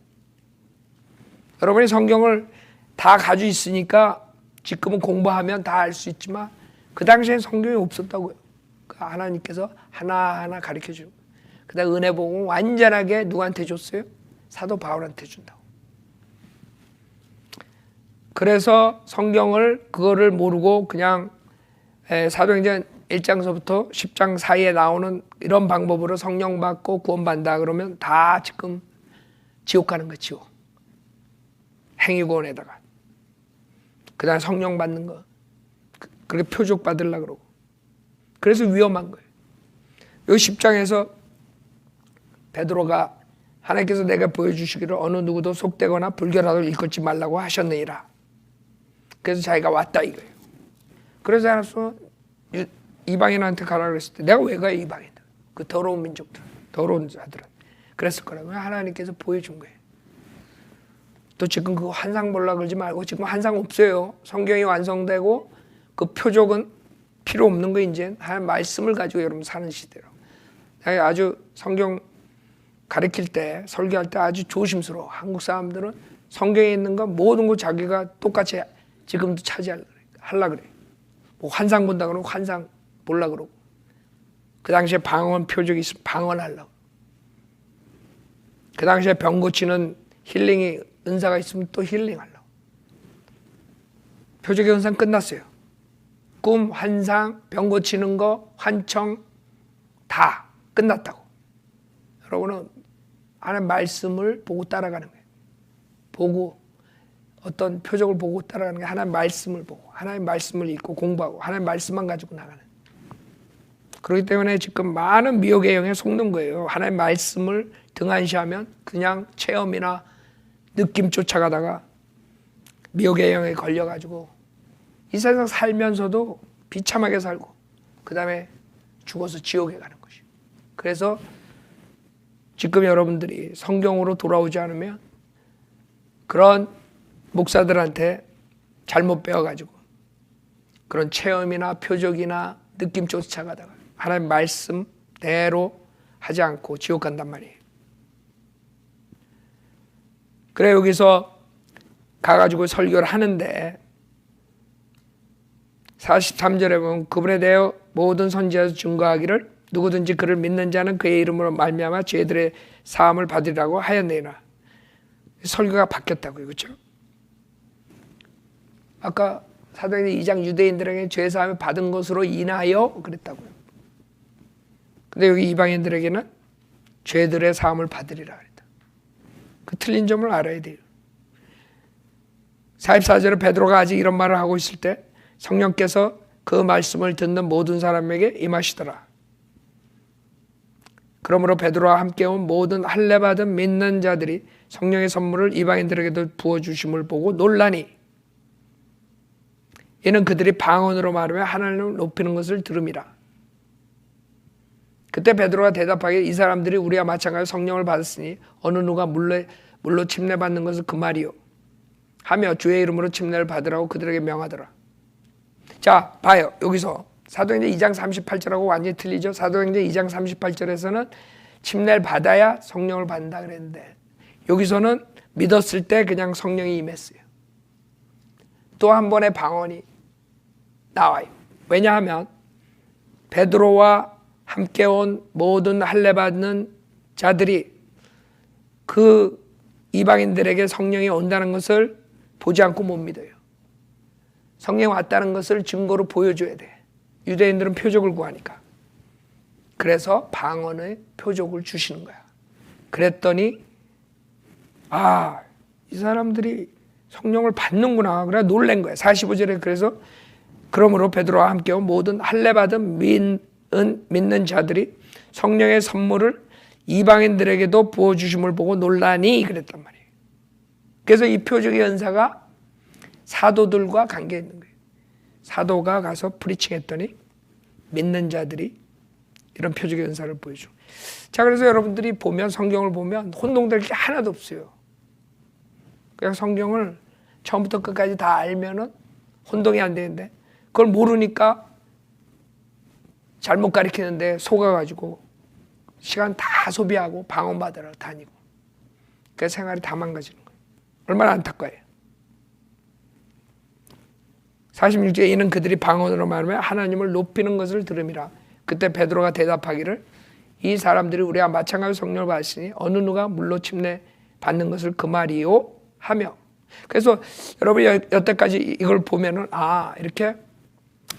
여러분이 성경을 다 가지고 있으니까 지금은 공부하면 다 알 수 있지만 그 당시엔 성경이 없었다고요. 하나님께서 하나하나 가르쳐주고, 그 다음 은혜 복음을 완전하게 누구한테 줬어요? 사도 바울한테 준다고. 그래서 성경을 그거를 모르고 그냥 사도행전 1장서부터 10장 사이에 나오는 이런 방법으로 성령 받고 구원받는다 그러면 다 지금 지옥 가는 거예요. 지옥. 행위구원에다가 그 다음 성령 받는 거 그렇게 표적 받으려고 그러고, 그래서 위험한 거예요. 여기 10장에서 베드로가 하나님께서 내가 보여주시기를 어느 누구도 속되거나 불결하도록 일컫지 말라고 하셨느니라. 그래서 자기가 왔다 이거예요. 그래서 알았어. 이방인한테 가라 그랬을 때 내가 왜 가요 이방인들, 그 더러운 민족들, 더러운 자들은. 그랬을 거라고 하나님께서 보여준 거예요. 또 지금 그 환상 보려고 그러지 말고, 지금 환상 없어요. 성경이 완성되고 그 표적은 필요 없는 거. 이제 하나님 말씀을 가지고 여러분 사는 시대로. 아주 성경 가르칠 때, 설교할 때 아주 조심스러워. 한국 사람들은 성경에 있는 거 모든 거 자기가 똑같이 지금도 차지하려고 그래. 뭐 환상 본다 그러면 환상 보려고 그러고, 그 당시에 방언 표적이 있으면 방언하려고, 그 당시에 병 고치는 힐링이 은사가 있으면 또 힐링하려고. 표적의 은사는 끝났어요. 꿈, 환상, 병 고치는 거, 환청 다 끝났다고. 여러분은 하나님 말씀을 보고 따라가는 거예요. 보고 어떤 표적을 보고 따라가는 게 하나님 말씀을 보고, 하나님 말씀을 읽고 공부하고 하나님 말씀만 가지고 나가는. 그렇기 때문에 지금 많은 미혹의 영에 속는 거예요. 하나님 말씀을 등한시하면 그냥 체험이나 느낌 쫓아가다가 미혹의 영에 걸려가지고 이 세상 살면서도 비참하게 살고 그 다음에 죽어서 지옥에 가는 것이에요. 그래서 지금 여러분들이 성경으로 돌아오지 않으면 그런 목사들한테 잘못 배워가지고 그런 체험이나 표적이나 느낌 쫓아가다가 하나님 말씀대로 하지 않고 지옥 간단 말이에요. 그래 여기서 가가지고 설교를 하는데 43절에 보면 그분에 대해 모든 선지자에서 증거하기를 누구든지 그를 믿는 자는 그의 이름으로 말미암아 죄들의 사함을 받으리라고 하였느니라. 설교가 바뀌었다고요. 그렇죠? 아까 사도행전 2장 유대인들에게 죄 사함을 받은 것으로 인하여 그랬다고요. 근데 여기 이방인들에게는 죄들의 사함을 받으리라 그랬다. 그 틀린 점을 알아야 돼요. 44절에 베드로가 아직 이런 말을 하고 있을 때 성령께서 그 말씀을 듣는 모든 사람에게 임하시더라. 그러므로 베드로와 함께 온 모든 할례 받은 믿는 자들이 성령의 선물을 이방인들에게도 부어주심을 보고 놀라니 이는 그들이 방언으로 말하며 하나님을 높이는 것을 들음이라. 그때 베드로가 대답하기를 이 사람들이 우리와 마찬가지로 성령을 받았으니 어느 누가 물로 침례받는 것은 그 말이요 하며 주의 이름으로 침례를 받으라고 그들에게 명하더라. 자, 봐요. 여기서 사도행전 2장 38절하고 완전히 틀리죠. 사도행전 2장 38절에서는 침례를 받아야 성령을 받는다 그랬는데 여기서는 믿었을 때 그냥 성령이 임했어요. 또 한 번의 방언이 나와요. 왜냐하면 베드로와 함께 온 모든 할례 받는 자들이 그 이방인들에게 성령이 온다는 것을 보지 않고 못 믿어요. 성령이 왔다는 것을 증거로 보여줘야 돼. 유대인들은 표적을 구하니까. 그래서 방언의 표적을 주시는 거야. 그랬더니 이 사람들이 성령을 받는구나. 그래 놀란 거야. 45절에 그래서 그러므로 베드로와 함께 온 모든 할례 받은 믿는 자들이 성령의 선물을 이방인들에게도 부어주심을 보고 놀라니 그랬단 말이에요. 그래서 이 표적의 연사가 사도들과 관계 있는 거예요. 사도가 가서 프리칭했더니 믿는 자들이 이런 표적의 연사를 보여줘. 자, 그래서 여러분들이 보면 성경을 보면 혼동될 게 하나도 없어요. 그냥 성경을 처음부터 끝까지 다 알면은 혼동이 안 되는데 그걸 모르니까 잘못 가르치는데 속아가지고 시간 다 소비하고 방언 받으러 다니고 그 생활이 다 망가지는 거예요. 얼마나 안타까워요. 46절에 이는 그들이 방언으로 말하며 하나님을 높이는 것을 들음이라. 그때 베드로가 대답하기를 이 사람들이 우리와 마찬가지로 성령을 받으시니 어느 누가 물로 침례 받는 것을 그 말이요 하며. 그래서 여러분이 여태까지 이걸 보면은 이렇게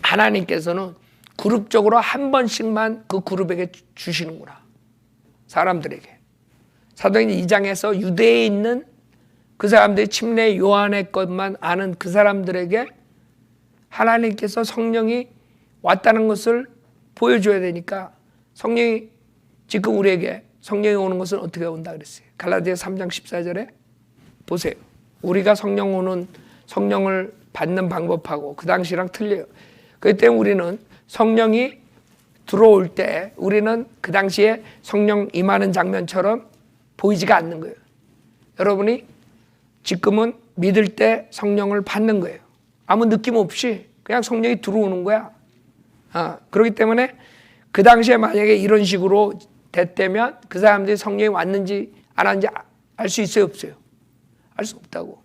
하나님께서는 그룹적으로 한 번씩만 그 그룹에게 주시는구나. 사람들에게. 사도행전 2장에서 유대에 있는 그 사람들이 침례 요한의 것만 아는 그 사람들에게 하나님께서 성령이 왔다는 것을 보여줘야 되니까 성령이 지금 우리에게 성령이 오는 것은 어떻게 온다 그랬어요. 갈라디아서 3장 14절에 보세요. 우리가 성령을 받는 방법하고 그 당시랑 틀려요. 그렇기 때문에 우리는 성령이 들어올 때 우리는 그 당시에 성령 임하는 장면처럼 보이지가 않는 거예요. 여러분이 지금은 믿을 때 성령을 받는 거예요. 아무 느낌 없이 그냥 성령이 들어오는 거야. 그렇기 때문에 그 당시에 만약에 이런 식으로 됐다면 그 사람들이 성령이 왔는지 안 왔는지 알 수 있어요, 없어요? 알 수 없다고.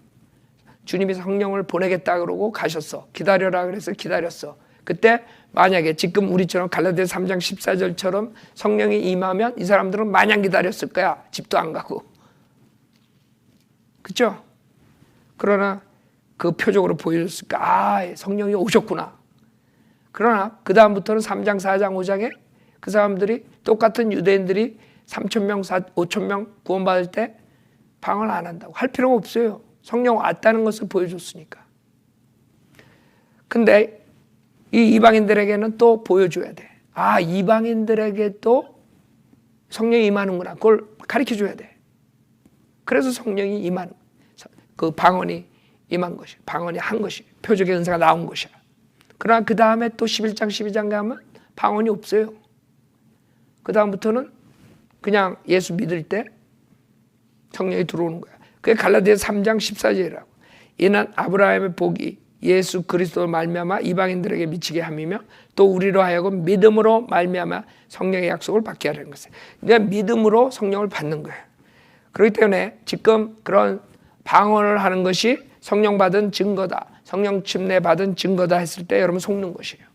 주님이 성령을 보내겠다 그러고 가셨어. 기다려라 그래서 기다렸어. 그때 만약에 지금 우리처럼 갈라디아서 3장 14절처럼 성령이 임하면 이 사람들은 마냥 기다렸을 거야. 집도 안 가고. 그렇죠? 그러나 그 표적으로 보여줬을까? 성령이 오셨구나. 그러나 그 다음부터는 3장 4장 5장에 그 사람들이 똑같은 유대인들이 3,000명 5,000명 구원받을 때 방언을 안 한다고. 할 필요가 없어요. 성령 왔다는 것을 보여줬으니까. 근데 이 이방인들에게는 또 보여줘야 돼. 이방인들에게 또 성령이 임하는구나. 그걸 가르쳐줘야 돼. 그래서 성령이 임하는 그 방언이 임한 것이, 방언이 한 것이, 표적의 은사가 나온 것이야. 그러나 그 다음에 또 11장 12장 가면 방언이 없어요. 그 다음부터는 그냥 예수 믿을 때 성령이 들어오는 거야. 그게 갈라디아서 3장 14절이라고. 이는 아브라함의 복이 예수 그리스도로 말미암아 이방인들에게 미치게 함이며 또 우리로 하여금 믿음으로 말미암아 성령의 약속을 받게 하려는 것이에요. 그러니까 믿음으로 성령을 받는 거예요. 그렇기 때문에 지금 그런 방언을 하는 것이 성령 받은 증거다, 성령 침례 받은 증거다 했을 때 여러분 속는 것이에요.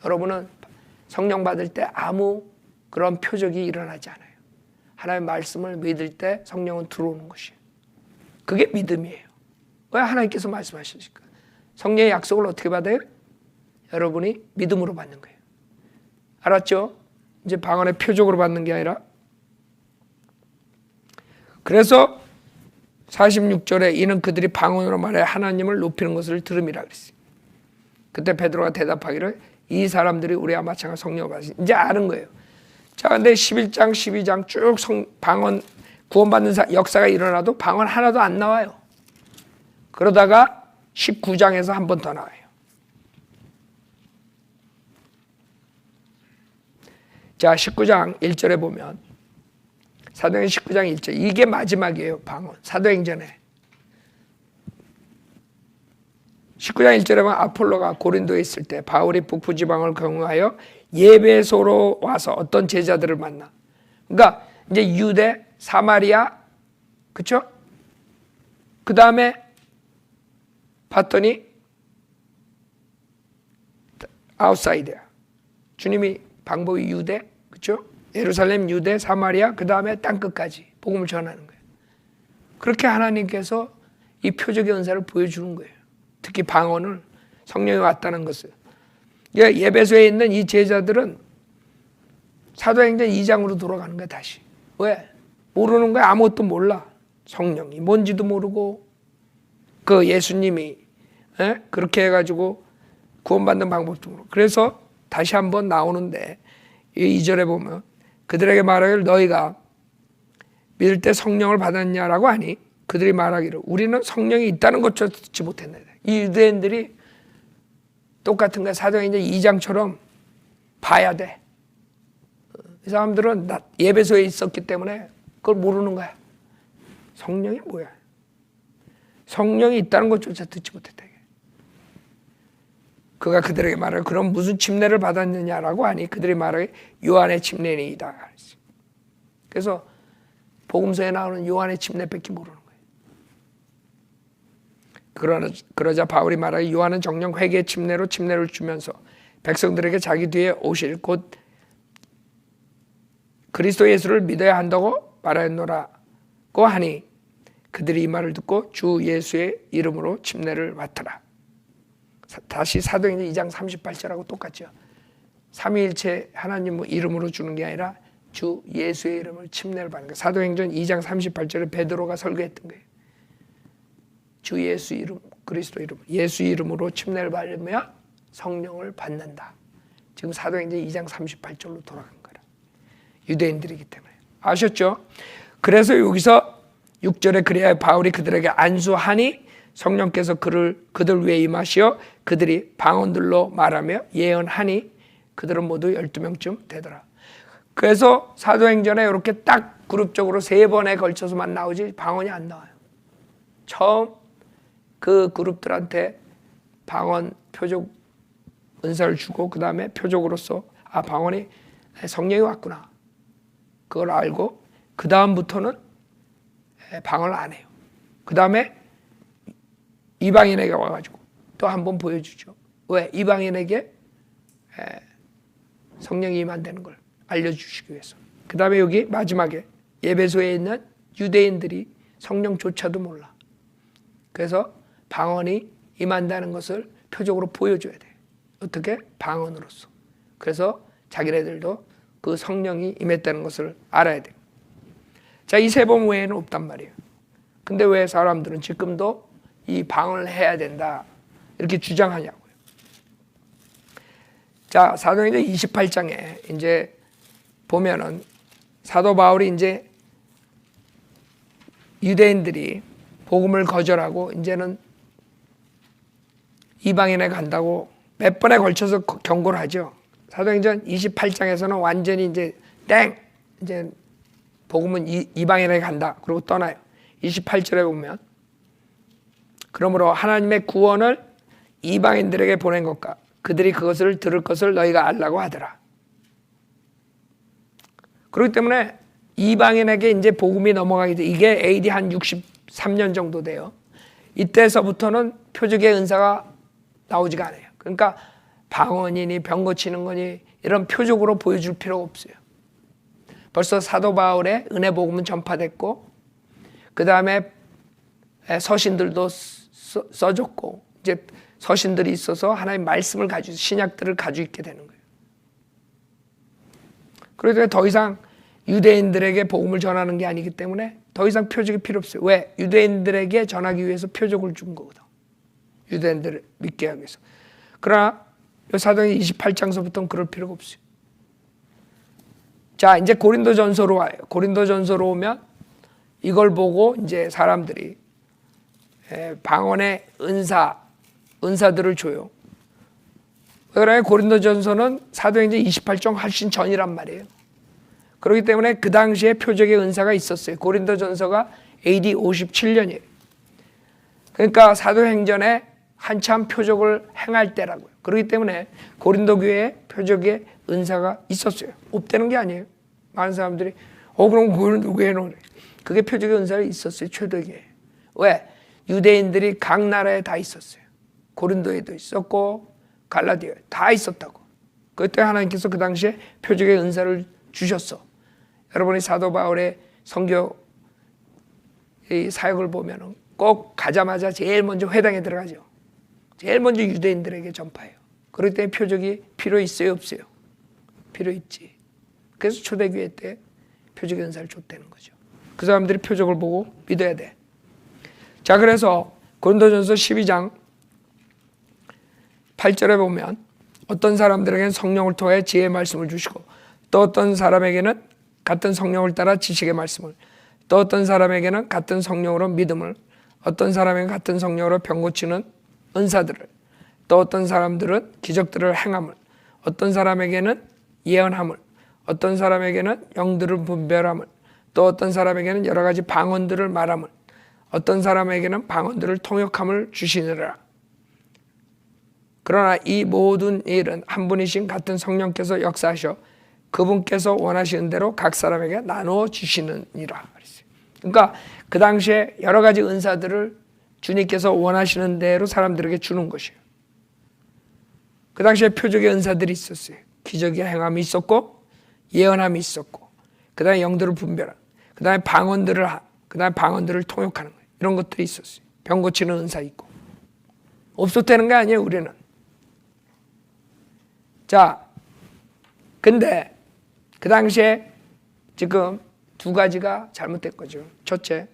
여러분은 성령 받을 때 아무 그런 표적이 일어나지 않아요. 하나님의 말씀을 믿을 때 성령은 들어오는 것이에요. 그게 믿음이에요. 왜 하나님께서 말씀하시니까. 성령의 약속을 어떻게 받아요? 여러분이 믿음으로 받는 거예요. 알았죠? 이제 방언의 표적으로 받는 게 아니라. 그래서 46절에 이는 그들이 방언으로 말해 하나님을 높이는 것을 들음이라 그랬어요. 그때 베드로가 대답하기를 이 사람들이 우리와 마찬가지 성령을 받으시. 이제 아는 거예요. 자, 근데 11장, 12장 쭉 방언 구원받는 역사가 일어나도 방언 하나도 안 나와요. 그러다가 19장에서 한 번 더 나와요. 자, 19장 1절에 보면 사도행전 19장 1절 이게 마지막이에요. 방언 사도행전에 19장 1절에 보면 아폴로가 고린도에 있을 때 바울이 북부지방을 경유하여 예배소로 와서 어떤 제자들을 만나. 그러니까 이제 유대, 사마리아, 그렇죠? 그 다음에 봤더니 아웃사이드야. 주님이 방법이 유대, 그렇죠? 예루살렘, 유대, 사마리아, 그 다음에 땅끝까지 복음을 전하는 거예요. 그렇게 하나님께서 이 표적의 은사를 보여주는 거예요. 특히 방언을 성령이 왔다는 것을. 예배소에 있는 이 제자들은 사도행전 2장으로 돌아가는 거야 다시. 왜? 모르는 거야. 아무것도 몰라. 성령이 뭔지도 모르고 그 예수님이 그렇게 해가지고 구원받는 방법도 모르고. 그래서 다시 한번 나오는데 2절에 보면 그들에게 말하기를 너희가 믿을 때 성령을 받았냐라고 하니 그들이 말하기를 우리는 성령이 있다는 것조차 듣지 못했네. 이 유대인들이 똑같은 거야. 사도행전 2장처럼 봐야 돼. 이 사람들은 예배소에 있었기 때문에 그걸 모르는 거야. 성령이 뭐야? 성령이 있다는 것조차 듣지 못했다. 그가 그들에게 말하기를 그럼 무슨 침례를 받았느냐라고 하니 그들이 말하기를 요한의 침례니이다. 그래서 복음서에 나오는 요한의 침례밖에 모르는 거예요. 그러자 바울이 말하기를 요한은 정령 회개의 침례로 침례를 주면서 백성들에게 자기 뒤에 오실 곧 그리스도 예수를 믿어야 한다고 말하였노라고 하니 그들이 이 말을 듣고 주 예수의 이름으로 침례를 받더라. 다시 사도행전 2장 38절하고 똑같죠. 삼위일체 하나님 이름으로 주는 게 아니라 주 예수의 이름을 침례를 받는 거예요. 사도행전 2장 38절에 베드로가 설교했던 거예요. 주 예수 이름, 그리스도 이름, 예수 이름으로 침례를 받으면 성령을 받는다. 지금 사도행전 2장 38절로 돌아간 거라. 유대인들이기 때문에. 아셨죠? 그래서 여기서 6절에 그래야 바울이 그들에게 안수하니 성령께서 그들 위에 임하시어 그들이 방언들로 말하며 예언하니 그들은 모두 12명쯤 되더라. 그래서 사도행전에 이렇게 딱 그룹적으로 3번에 걸쳐서만 나오지 방언이 안 나와요. 처음 그 그룹들한테 방언 표적 은사를 주고 그 다음에 표적으로서 방언이 성령이 왔구나. 그걸 알고 그 다음부터는 방언을 안 해요. 그 다음에 이방인에게 와가지고 또 한 번 보여주죠. 왜? 이방인에게 성령이 임한다는 걸 알려주시기 위해서. 그 다음에 여기 마지막에 예배소에 있는 유대인들이 성령조차도 몰라. 그래서 방언이 임한다는 것을 표적으로 보여줘야 돼. 어떻게? 방언으로서. 그래서 자기네들도 그 성령이 임했다는 것을 알아야 돼. 자, 이 3번 외에는 없단 말이에요. 근데 왜 사람들은 지금도 이 방언을 해야 된다 이렇게 주장하냐고요. 자, 사도행전 28장에 이제 보면은 사도 바울이 이제 유대인들이 복음을 거절하고 이제는 이방인에 간다고 몇 번에 걸쳐서 경고를 하죠. 사도행전 28장에서는 완전히 이제 이제 복음은 이방인에 간다. 그리고 떠나요. 28절에 보면 그러므로 하나님의 구원을 이방인들에게 보낸 것과 그들이 그것을 들을 것을 너희가 알라고 하더라. 그렇기 때문에 이방인에게 이제 복음이 넘어가게 돼. 이게 AD 한 63년 정도 돼요. 이때서부터는 표적의 은사가 나오지가 않아요. 그러니까 방언이니 병 고치는 거니 이런 표적으로 보여줄 필요가 없어요. 벌써 사도 바울의 은혜 복음은 전파됐고 그 다음에 서신들도 써줬고 이제 서신들이 있어서 하나님의 말씀을 가지고 신약들을 가지고 있게 되는 거예요. 그래서 더 이상 유대인들에게 복음을 전하는 게 아니기 때문에 더 이상 표적이 필요 없어요. 왜? 유대인들에게 전하기 위해서 표적을 준 거거든. 유대인들을 믿게 하기 위해서. 그러나 사도행전 28장서부터는 그럴 필요가 없어요. 자, 이제 고린도전서로 와요. 고린도전서로 오면 이걸 보고 이제 사람들이 방언의 은사들을 줘요. 그러나 고린도전서는 사도행전 28장 훨씬 전이란 말이에요. 그렇기 때문에 그 당시에 표적의 은사가 있었어요. 고린도전서가 AD 57년이에요. 그러니까 사도행전에 한참 표적을 행할 때라고요. 그렇기 때문에 고린도 교회에 표적의 은사가 있었어요. 없다는 게 아니에요. 많은 사람들이 그럼 고린도 교회는 그게 표적의 은사가 있었어요. 초대교회. 왜? 유대인들이 각 나라에 다 있었어요. 고린도에도 있었고 갈라디아에 다 있었다고. 그때 하나님께서 그 당시에 표적의 은사를 주셨어. 여러분이 사도 바울의 선교 사역을 보면 꼭 가자마자 제일 먼저 회당에 들어가죠. 제일 먼저 유대인들에게 전파해요. 그렇기 때문에 표적이 필요 있어요, 없어요? 필요 있지. 그래서 초대교회 때 표적의 은사를 줬다는 거죠. 그 사람들이 표적을 보고 믿어야 돼. 자, 그래서 고린도전서 12장 8절에 보면 어떤 사람들에게는 성령을 통해 지혜의 말씀을 주시고 또 어떤 사람에게는 같은 성령을 따라 지식의 말씀을 또 어떤 사람에게는 같은 성령으로 믿음을 어떤 사람에게는 같은 성령으로 병 고치는 은사들을 또 어떤 사람들은 기적들을 행함을 어떤 사람에게는 예언함을 어떤 사람에게는 영들을 분별함을 또 어떤 사람에게는 여러 가지 방언들을 말함을 어떤 사람에게는 방언들을 통역함을 주시느라. 그러나 이 모든 일은 한 분이신 같은 성령께서 역사하셔 그분께서 원하시는 대로 각 사람에게 나누어 주시느니라. 그러니까 그 당시에 여러 가지 은사들을 주님께서 원하시는 대로 사람들에게 주는 것이에요. 그 당시에 표적의 은사들이 있었어요. 기적의 행함이 있었고 예언함이 있었고 그 다음에 영들을 분별하는 그 다음에 방언들을 통역하는 거예요. 이런 것들이 있었어요. 병 고치는 은사 있고 없었다는 게 아니에요. 우리는. 자, 근데 그 당시에 지금 두 가지가 잘못된 거죠. 첫째,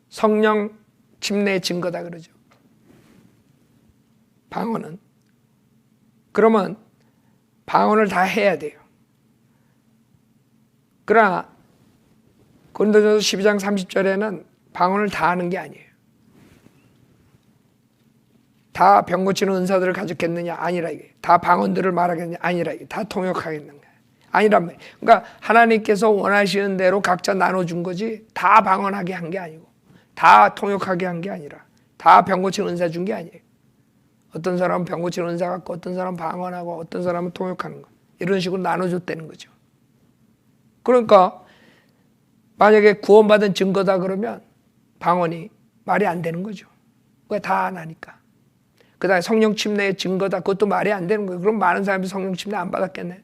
성령 침례의 증거다 그러죠. 방언은. 그러면 방언을 다 해야 돼요. 그러나 고린도전서 12장 30절에는 방언을 다 하는 게 아니에요. 다 병 고치는 은사들을 가졌겠느냐? 아니라 이게. 다 방언들을 말하겠느냐? 아니라 이게. 다 통역하겠는가? 아니란 말이에요. 그러니까 하나님께서 원하시는 대로 각자 나눠준 거지 다 방언하게 한 게 아니고 다 통역하게 한 게 아니라 다 병 고치는 은사 준 게 아니에요. 어떤 사람은 병 고치는 은사 갖고 어떤 사람은 방언하고 어떤 사람은 통역하는 거 이런 식으로 나눠줬다는 거죠. 그러니까 만약에 구원받은 증거다 그러면 방언이 말이 안 되는 거죠. 왜 다 안 하니까. 그 다음에 성령 침례의 증거다 그것도 말이 안 되는 거예요. 그럼 많은 사람이 성령 침례 안 받았겠네.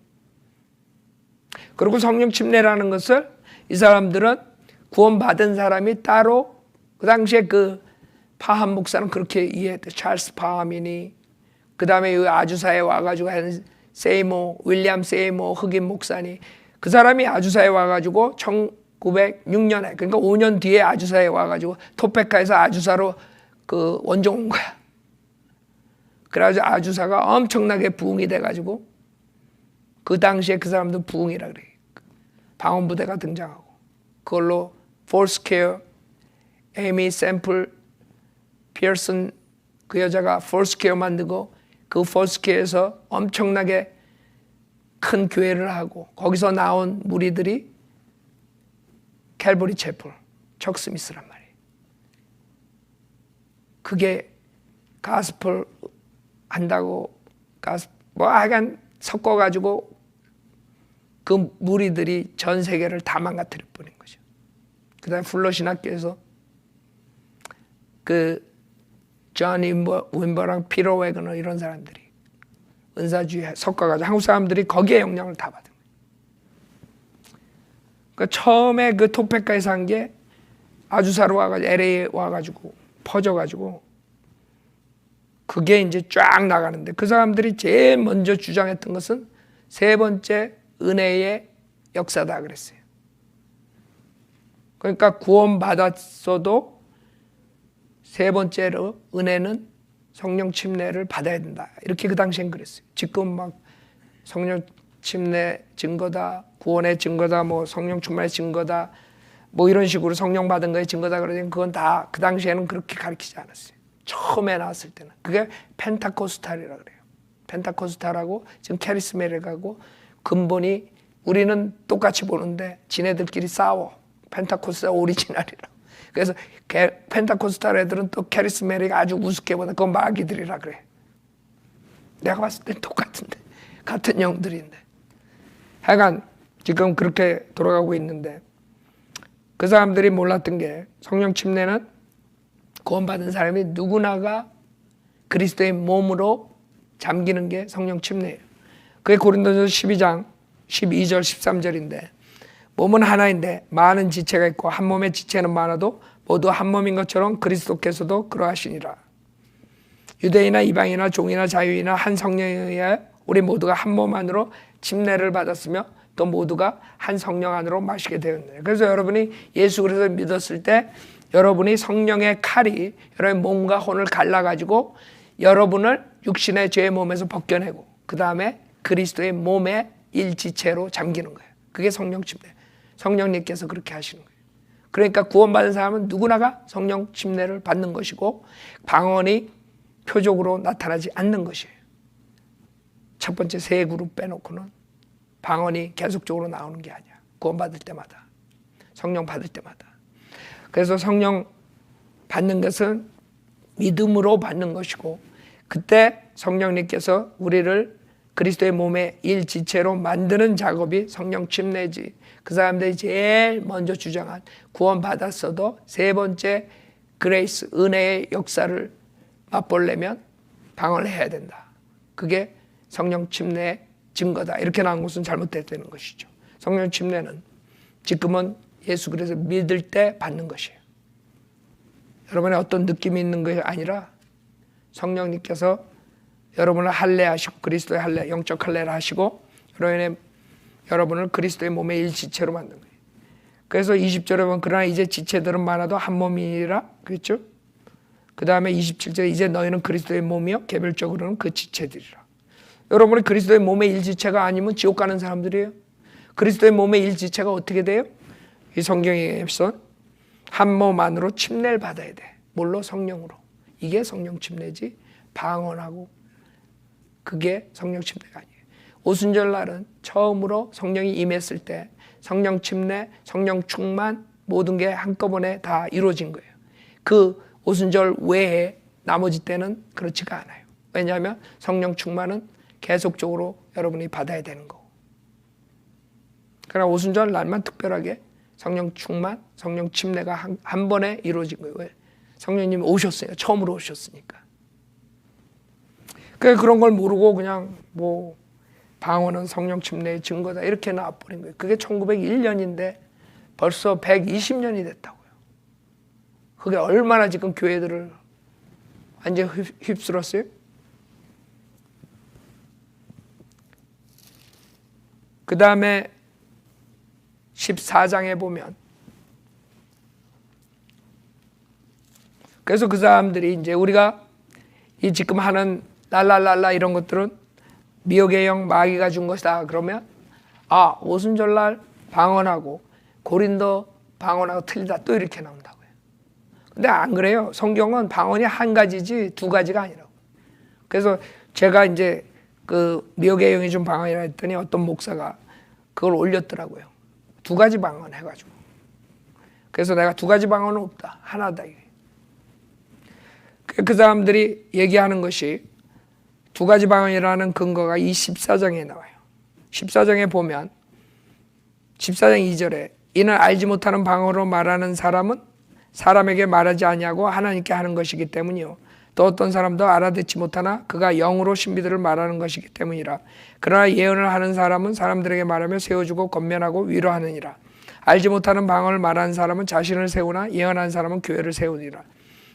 그리고 성령 침례라는 것을 이 사람들은 구원받은 사람이 따로 그 당시에 그 파함 목사는 그렇게 이해했대. 찰스 파함이니 그 다음에 아주사에 와가지고 한 세이모 윌리엄 세이모 흑인 목사니 그 사람이 아주사에 와가지고 1906년에 그러니까 5년 뒤에 아주사에 와가지고 토페카에서 아주사로 그 원정 온 거야. 그래가지고 아주사가 엄청나게 부흥이 돼가지고 그 당시에 그 사람도 부흥이라 그래. 방언부대가 등장하고 그걸로 폴스케어, 에이미 샘플 피어슨 그 여자가 폴스케어 만들고 그 폴스케어에서 엄청나게 큰 교회를 하고 거기서 나온 무리들이 캘버리 채플, 척 스미스란 말이에요. 그게 가스펠 한다고 뭐 하여간 섞어가지고 그 무리들이 전 세계를 다 망가뜨려 버린 거죠. 그 다음에 플러 신학교에서 그 존 윈버랑 피터 웨거너 이런 사람들이 은사주의에 섞어가지고 한국 사람들이 거기에 영향을 다 받은 거예요. 그러니까 처음에 그 토페카에서 한 게 아주사로 와가지고 LA 와가지고 퍼져가지고 그게 이제 쫙 나가는데 그 사람들이 제일 먼저 주장했던 것은 세 번째 은혜의 역사다 그랬어요. 그러니까 구원받았어도 세 번째로 은혜는 성령 침례를 받아야 된다. 이렇게 그 당시엔 그랬어요. 지금 막 성령 침례 증거다, 구원의 증거다, 뭐 성령 충만의 증거다, 뭐 이런 식으로 성령 받은 거의 증거다 그러더니 그건 다 그 당시에는 그렇게 가르치지 않았어요. 처음에 나왔을 때는 그게 펜타코스탈이라 그래요. 펜타코스탈하고 지금 캐리스메릭하고 근본이 우리는 똑같이 보는데 지네들끼리 싸워. 펜타코스탈 오리지널이라고. 그래서 펜타코스탈 애들은 또 캐리스메릭 아주 우습게 보다. 그건 마귀들이라 그래. 내가 봤을 땐 똑같은데 같은 영들인데 하여간 지금 그렇게 돌아가고 있는데 그 사람들이 몰랐던 게 성령 침례는 구원받은 사람이 누구나가 그리스도의 몸으로 잠기는 게 성령 침례예요. 그게 고린도전서 12장 12절 13절인데 몸은 하나인데 많은 지체가 있고 한 몸의 지체는 많아도 모두 한 몸인 것처럼 그리스도께서도 그러하시니라. 유대인이나 이방인이나 종이나 자유인이나 한 성령에 의해 우리 모두가 한 몸 안으로 침례를 받았으며 또 모두가 한 성령 안으로 마시게 되었네. 그래서 여러분이 예수 그리스도를 믿었을 때 여러분이 성령의 칼이 여러분의 몸과 혼을 갈라가지고 여러분을 육신의 죄의 몸에서 벗겨내고 그 다음에 그리스도의 몸의 일지체로 잠기는 거예요. 그게 성령 침례. 성령님께서 그렇게 하시는 거예요. 그러니까 구원받은 사람은 누구나가 성령 침례를 받는 것이고 방언이 표적으로 나타나지 않는 것이에요. 첫 번째 세 그룹 빼놓고는 방언이 계속적으로 나오는 게 아니야. 구원받을 때마다. 성령 받을 때마다. 그래서 성령 받는 것은 믿음으로 받는 것이고 그때 성령님께서 우리를 그리스도의 몸의 일지체로 만드는 작업이 성령 침례지. 그 사람들이 제일 먼저 주장한 구원받았어도 세 번째 그레이스, 은혜의 역사를 맛보려면 방언을 해야 된다. 그게 성령 침례의 증거다. 이렇게 나온 것은 잘못됐다는 것이죠. 성령 침례는 지금은 예수 그리스도 믿을 때 받는 것이에요. 여러분의 어떤 느낌이 있는 것이 아니라 성령님께서 여러분을 할례하시고 그리스도의 할례, 영적 할례를 하시고 여러분을 그리스도의 몸의 일지체로 만든 거예요. 그래서 20절에 보면 그러나 이제 지체들은 많아도 한 몸이라 그랬죠. 그 다음에 27절에 이제 너희는 그리스도의 몸이요 개별적으로는 그 지체들이라. 여러분이 그리스도의 몸의 일지체가 아니면 지옥 가는 사람들이에요. 그리스도의 몸의 일지체가 어떻게 돼요? 이 성경에서 한 몸 안으로 침례를 받아야 돼. 뭘로? 성령으로. 이게 성령 침례지 방언하고 그게 성령 침례가 아니에요. 오순절 날은 처음으로 성령이 임했을 때 성령 침례, 성령 충만 모든 게 한꺼번에 다 이루어진 거예요. 그 오순절 외에 나머지 때는 그렇지가 않아요. 왜냐하면 성령 충만은 계속적으로 여러분이 받아야 되는 거고. 그러나 오순절 날만 특별하게 성령 충만, 성령 침례가 한 번에 이루어진 거예요. 왜? 성령님이 오셨어요. 처음으로 오셨으니까. 그런 걸 모르고 그냥 뭐 방언은 성령 침례의 증거다 이렇게 나와버린 거예요. 그게 1901년인데 벌써 120년이 됐다고요. 그게 얼마나 지금 교회들을 완전히 휩쓸었어요? 그 다음에 14장에 보면 그래서 그 사람들이 이제 우리가 이 지금 하는 랄랄랄라 이런 것들은 미혹의 영 마귀가 준 것이다. 그러면 오순절날 방언하고 고린도 방언하고 틀리다 또 이렇게 나온다고요. 근데 안 그래요. 성경은 방언이 한 가지지 두 가지가 아니라고. 그래서 제가 이제 그 미혹의 영이 준 방언이라 했더니 어떤 목사가 그걸 올렸더라고요. 두 가지 방언 해가지고. 그래서 내가 두 가지 방언은 없다. 하나다. 그 사람들이 얘기하는 것이 두 가지 방언이라는 근거가 이 14장에 나와요. 14장에 보면 14장 2절에 이는 알지 못하는 방언으로 말하는 사람은 사람에게 말하지 아니하고 하나님께 하는 것이기 때문이요. 또 어떤 사람도 알아듣지 못하나 그가 영으로 신비들을 말하는 것이기 때문이라. 그러나 예언을 하는 사람은 사람들에게 말하며 세워주고 권면하고 위로하느니라. 알지 못하는 방언을 말하는 사람은 자신을 세우나 예언하는 사람은 교회를 세우니라.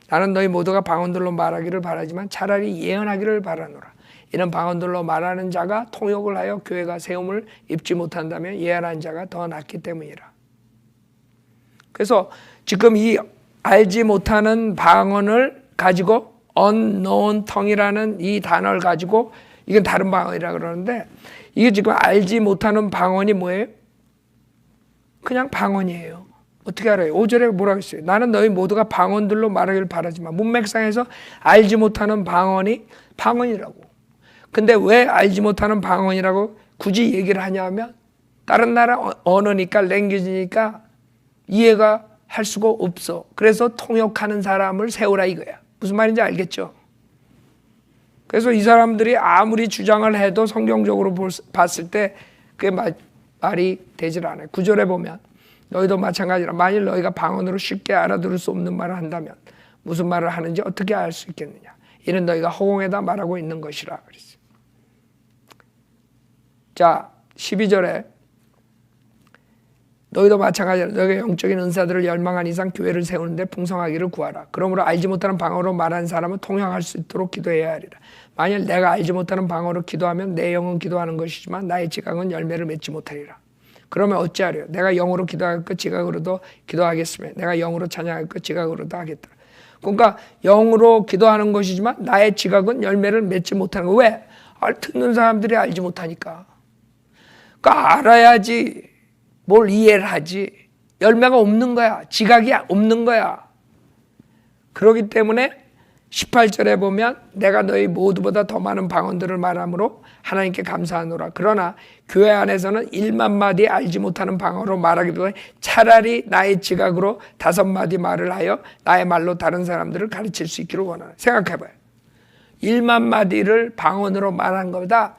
나는 너희 모두가 방언들로 말하기를 바라지만 차라리 예언하기를 바라노라. 이런 방언들로 말하는 자가 통역을 하여 교회가 세움을 입지 못한다면 예언하는 자가 더 낫기 때문이라. 그래서 지금 이 알지 못하는 방언을 가지고 unknown tongue이라는 이 단어를 가지고, 이건 다른 방언이라 그러는데, 이게 지금 알지 못하는 방언이 뭐예요? 그냥 방언이에요. 어떻게 알아요? 5절에 뭐라고 했어요? 나는 너희 모두가 방언들로 말하기를 바라지만, 문맥상에서 알지 못하는 방언이 방언이라고. 근데 왜 알지 못하는 방언이라고 굳이 얘기를 하냐면, 다른 나라 언어니까, 랭귀지니까 이해가 할 수가 없어. 그래서 통역하는 사람을 세우라 이거야. 무슨 말인지 알겠죠? 그래서 이 사람들이 아무리 주장을 해도 성경적으로 봤을 때 그게 말이 되질 않아요. 9절에 보면 너희도 마찬가지라. 만일 너희가 방언으로 쉽게 알아들을 수 없는 말을 한다면 무슨 말을 하는지 어떻게 알 수 있겠느냐. 이는 너희가 허공에다 말하고 있는 것이라 그랬어요. 자, 12절에 너희도 마찬가지라. 너희가 영적인 은사들을 열망한 이상 교회를 세우는데 풍성하기를 구하라. 그러므로 알지 못하는 방언으로 말하는 사람은 통역할 수 있도록 기도해야 하리라. 만일 내가 알지 못하는 방언으로 기도하면 내 영은 기도하는 것이지만 나의 지각은 열매를 맺지 못하리라. 그러면 어찌하려? 내가 영으로 기도할 것 지각으로도 기도하겠으며 내가 영으로 찬양할 것 지각으로도 하겠다. 그러니까 영으로 기도하는 것이지만 나의 지각은 열매를 맺지 못하는 거. 왜? 듣는 사람들이 알지 못하니까. 그러니까 알아야지 뭘 이해를 하지. 열매가 없는 거야. 지각이 없는 거야. 그렇기 때문에 18절에 보면 내가 너희 모두보다 더 많은 방언들을 말함으로 하나님께 감사하노라. 그러나 교회 안에서는 1만 마디 알지 못하는 방언으로 말하기보다 차라리 나의 지각으로 5마디 말을 하여 나의 말로 다른 사람들을 가르칠 수 있기를 원하는. 생각해봐요. 1만 마디를 방언으로 말한 것보다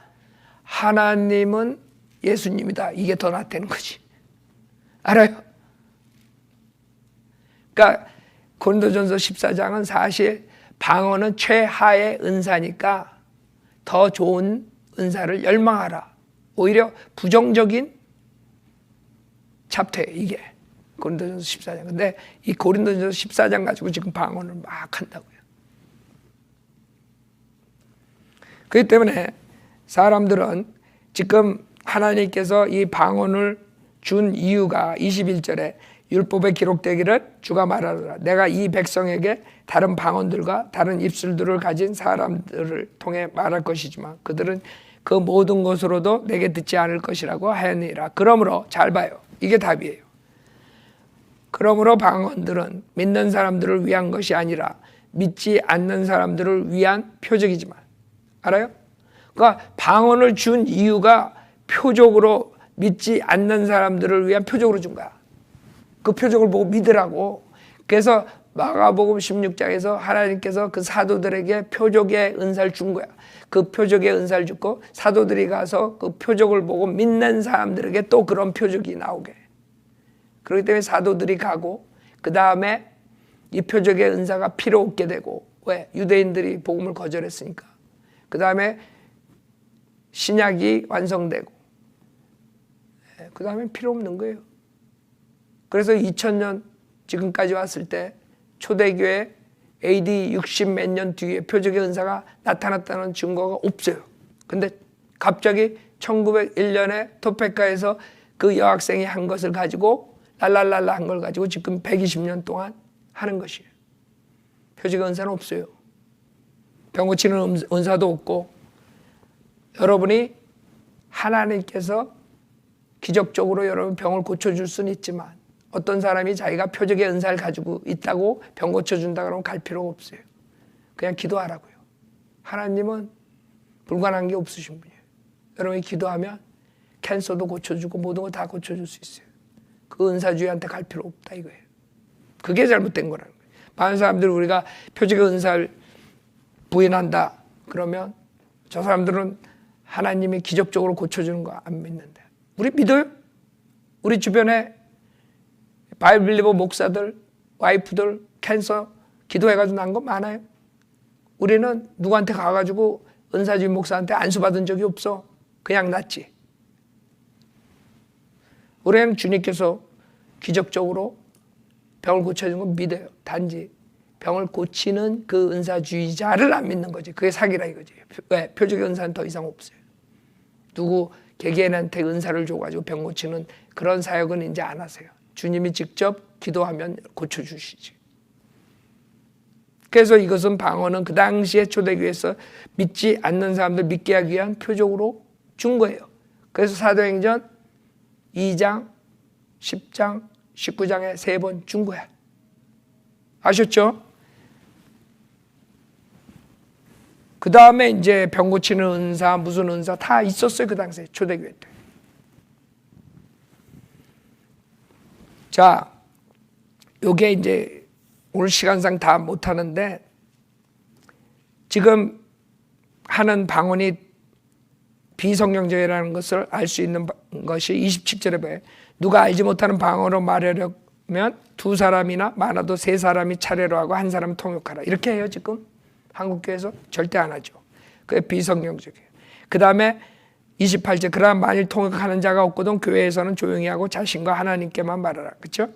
하나님은 예수님이다. 이게 더 낫다는 거지. 알아요? 그러니까 고린도전서 14장은 사실 방언은 최하의 은사니까 더 좋은 은사를 열망하라. 오히려 부정적인 챕터예요, 이게. 고린도전서 14장. 근데 이 고린도전서 14장 가지고 지금 방언을 막 한다고요. 그렇기 때문에 사람들은 지금 하나님께서 이 방언을 준 이유가 21절에 율법에 기록되기를 주가 말하노라. 내가 이 백성에게 다른 방언들과 다른 입술들을 가진 사람들을 통해 말할 것이지만 그들은 그 모든 것으로도 내게 듣지 않을 것이라고 하였느니라. 그러므로 잘 봐요. 이게 답이에요. 그러므로 방언들은 믿는 사람들을 위한 것이 아니라 믿지 않는 사람들을 위한 표적이지만. 알아요? 그러니까 방언을 준 이유가 표적으로 믿지 않는 사람들을 위한 표적으로 준 거야. 그 표적을 보고 믿으라고. 그래서 마가복음 16장에서 하나님께서 그 사도들에게 표적의 은사를 준 거야. 그 표적의 은사를 주고 사도들이 가서 그 표적을 보고 믿는 사람들에게 또 그런 표적이 나오게. 그렇기 때문에 사도들이 가고 그 다음에 이 표적의 은사가 필요 없게 되고. 왜? 유대인들이 복음을 거절했으니까. 그 다음에 신약이 완성되고 그 다음에 필요 없는 거예요. 그래서 2000년 지금까지 왔을 때 초대교회 AD 60 몇 년 뒤에 표적의 은사가 나타났다는 증거가 없어요. 근데 갑자기 1901년에 토페카에서 그 여학생이 한 것을 가지고 랄랄랄라 한 걸 가지고 지금 120년 동안 하는 것이에요. 표적의 은사는 없어요. 병 고치는 은사도 없고 여러분이 하나님께서 기적적으로 여러분 병을 고쳐줄 수는 있지만 어떤 사람이 자기가 표적의 은사를 가지고 있다고 병 고쳐준다 그러면 갈 필요가 없어요. 그냥 기도하라고요. 하나님은 불가능한 게 없으신 분이에요. 여러분이 기도하면 캔서도 고쳐주고 모든 거 다 고쳐줄 수 있어요. 그 은사주의한테 갈 필요 없다 이거예요. 그게 잘못된 거라는 거예요. 많은 사람들이 우리가 표적의 은사를 부인한다 그러면 저 사람들은 하나님이 기적적으로 고쳐주는 거 안 믿는데. 우리 믿어요? 우리 주변에 바이블리버 목사들 와이프들 캔서 기도해가지고 난 거 많아요. 우리는 누구한테 가가지고 은사주의 목사한테 안수 받은 적이 없어. 그냥 났지. 우리는 주님께서 기적적으로 병을 고쳐주는 건 믿어요. 단지 병을 고치는 그 은사주의자를 안 믿는 거지. 그게 사기라 이거지. 왜? 표적의 은사는 더 이상 없어요. 누구 개개인한테 은사를 줘가지고 병 고치는 그런 사역은 이제 안 하세요. 주님이 직접 기도하면 고쳐주시지. 그래서 이것은 방언은 그 당시에 초대교회에서 믿지 않는 사람들 믿게 하기 위한 표적으로 준 거예요. 그래서 사도행전 2장, 10장, 19장에 3번 준 거야. 아셨죠? 그 다음에 이제 병 고치는 은사, 무슨 은사 다 있었어요. 그 당시에 초대교회 때. 자, 요게 이제 오늘 시간상 다 못하는데 지금 하는 방언이 비성경적이라는 것을 알 수 있는 것이 27절에 봐요. 누가 알지 못하는 방언으로 말하려면 2사람이나 많아도 3사람이 차례로 하고 1사람은 통역하라. 이렇게 해요 지금 한국교회에서. 절대 안 하죠. 그게 비성경적이에요. 그 다음에 28절 그러나 만일 통역하는 자가 없거든 교회에서는 조용히 하고 자신과 하나님께만 말하라. 그렇죠?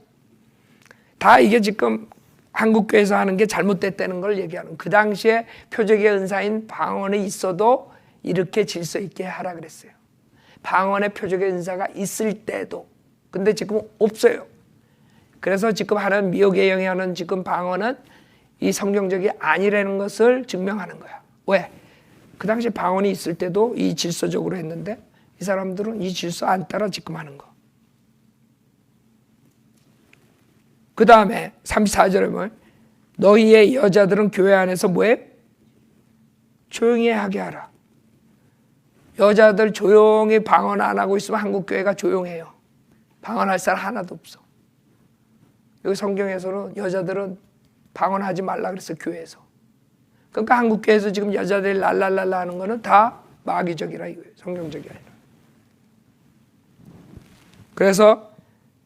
다 이게 지금 한국교회에서 하는 게 잘못됐다는 걸 얘기하는. 그 당시에 표적의 은사인 방언이 있어도 이렇게 질서 있게 하라 그랬어요. 방언의 표적의 은사가 있을 때도. 근데 지금 없어요. 그래서 지금 하는 미혹의 영향은 지금 방언은 이 성경적이 아니라는 것을 증명하는 거야. 왜? 그 당시 방언이 있을 때도 이 질서적으로 했는데 이 사람들은 이 질서 안 따라 지금 하는 거. 그 다음에 34절에 보면 너희의 여자들은 교회 안에서 뭐해? 조용히 하게 하라. 여자들 조용히 방언 안 하고 있으면 한국교회가 조용해요. 방언할 사람 하나도 없어. 여기 성경에서는 여자들은 방언하지 말라 그랬어. 교회에서. 그러니까 한국교회에서 지금 여자들이 랄랄랄라 하는 거는 다 마귀적이라 이거예요. 성경적이 아니라. 그래서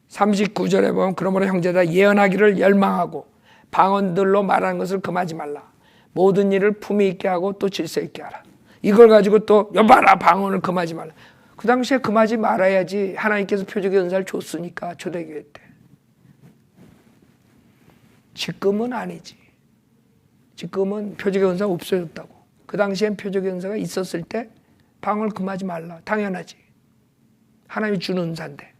39절에 보면 그러므로 형제다 예언하기를 열망하고 방언들로 말하는 것을 금하지 말라. 모든 일을 품위 있게 하고 또 질서 있게 하라. 이걸 가지고 또 여봐라 방언을 금하지 말라. 그 당시에 금하지 말아야지. 하나님께서 표적의 은사를 줬으니까 초대교회 때. 지금은 아니지. 지금은 표적의 은사가 없어졌다고. 그 당시엔 표적의 은사가 있었을 때 방언을 금하지 말라. 당연하지. 하나님이 주는 은사인데.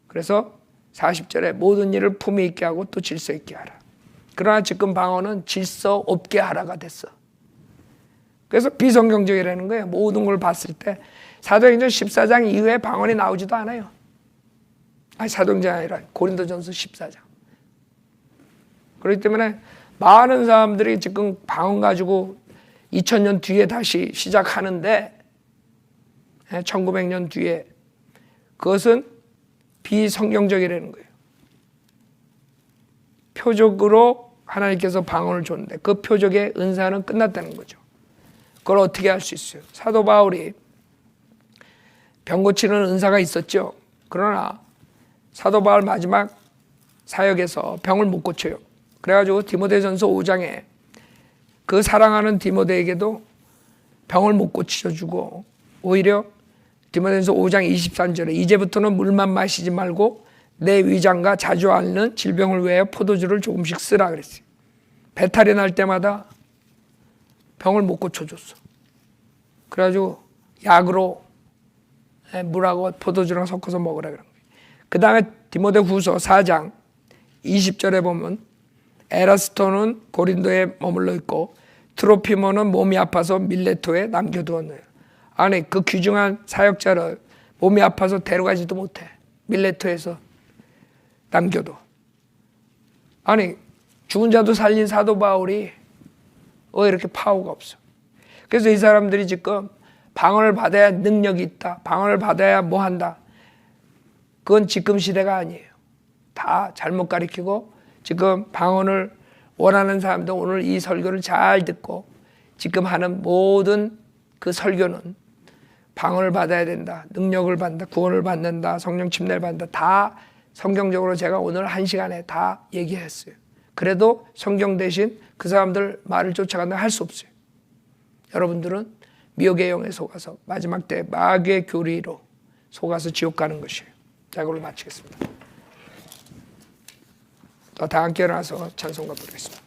그래서 40절에 모든 일을 품위 있게 하고 또 질서 있게 하라. 그러나 지금 방언은 질서 없게 하라가 됐어. 그래서 비성경적이라는 거예요. 모든 걸 봤을 때 사도행전 14장 이후에 방언이 나오지도 않아요. 아니 사도행전이 아니라 고린도전서 14장. 그렇기 때문에 많은 사람들이 지금 방언 가지고 2000년 뒤에 다시 시작하는데 1900년 뒤에 그것은 비성경적이라는 거예요. 표적으로 하나님께서 방언을 줬는데 그 표적의 은사는 끝났다는 거죠. 그걸 어떻게 할 수 있어요? 사도 바울이 병 고치는 은사가 있었죠. 그러나 사도 바울 마지막 사역에서 병을 못 고쳐요. 그래가지고 디모데전서 5장에 그 사랑하는 디모데에게도 병을 못 고쳐주고 오히려 디모데전서 5장 23절에 이제부터는 물만 마시지 말고 내 위장과 자주 앓는 질병을 위하여 포도주를 조금씩 쓰라 그랬어요. 배탈이 날 때마다 병을 못 고쳐줬어. 그래가지고 약으로 물하고 포도주랑 섞어서 먹으라 그런 거예요. 그 다음에 디모데 후서 4장 20절에 보면 에라스토는 고린도에 머물러 있고 트로피모는 몸이 아파서 밀레토에 남겨두었네요. 아니 그 귀중한 사역자를 몸이 아파서 데려가지도 못해. 밀레토에서 남겨둬. 아니 죽은 자도 살린 사도 바울이 왜 이렇게 파워가 없어. 그래서 이 사람들이 지금 방언을 받아야 능력이 있다. 방언을 받아야 뭐 한다. 그건 지금 시대가 아니에요. 다 잘못 가르치고 지금 방언을 원하는 사람들 오늘 이 설교를 잘 듣고 지금 하는 모든 그 설교는 방언을 받아야 된다. 능력을 받는다. 구원을 받는다. 성령 침례를 받는다. 다 성경적으로 제가 오늘 1시간에 다 얘기했어요. 그래도 성경 대신 그 사람들 말을 쫓아간다 할 수 없어요. 여러분들은 미혹의 영에 속아서 마지막 때 마귀의 교리로 속아서 지옥 가는 것이에요. 자, 이걸로 마치겠습니다. 다 함께 일어나서 찬송가 부르겠습니다.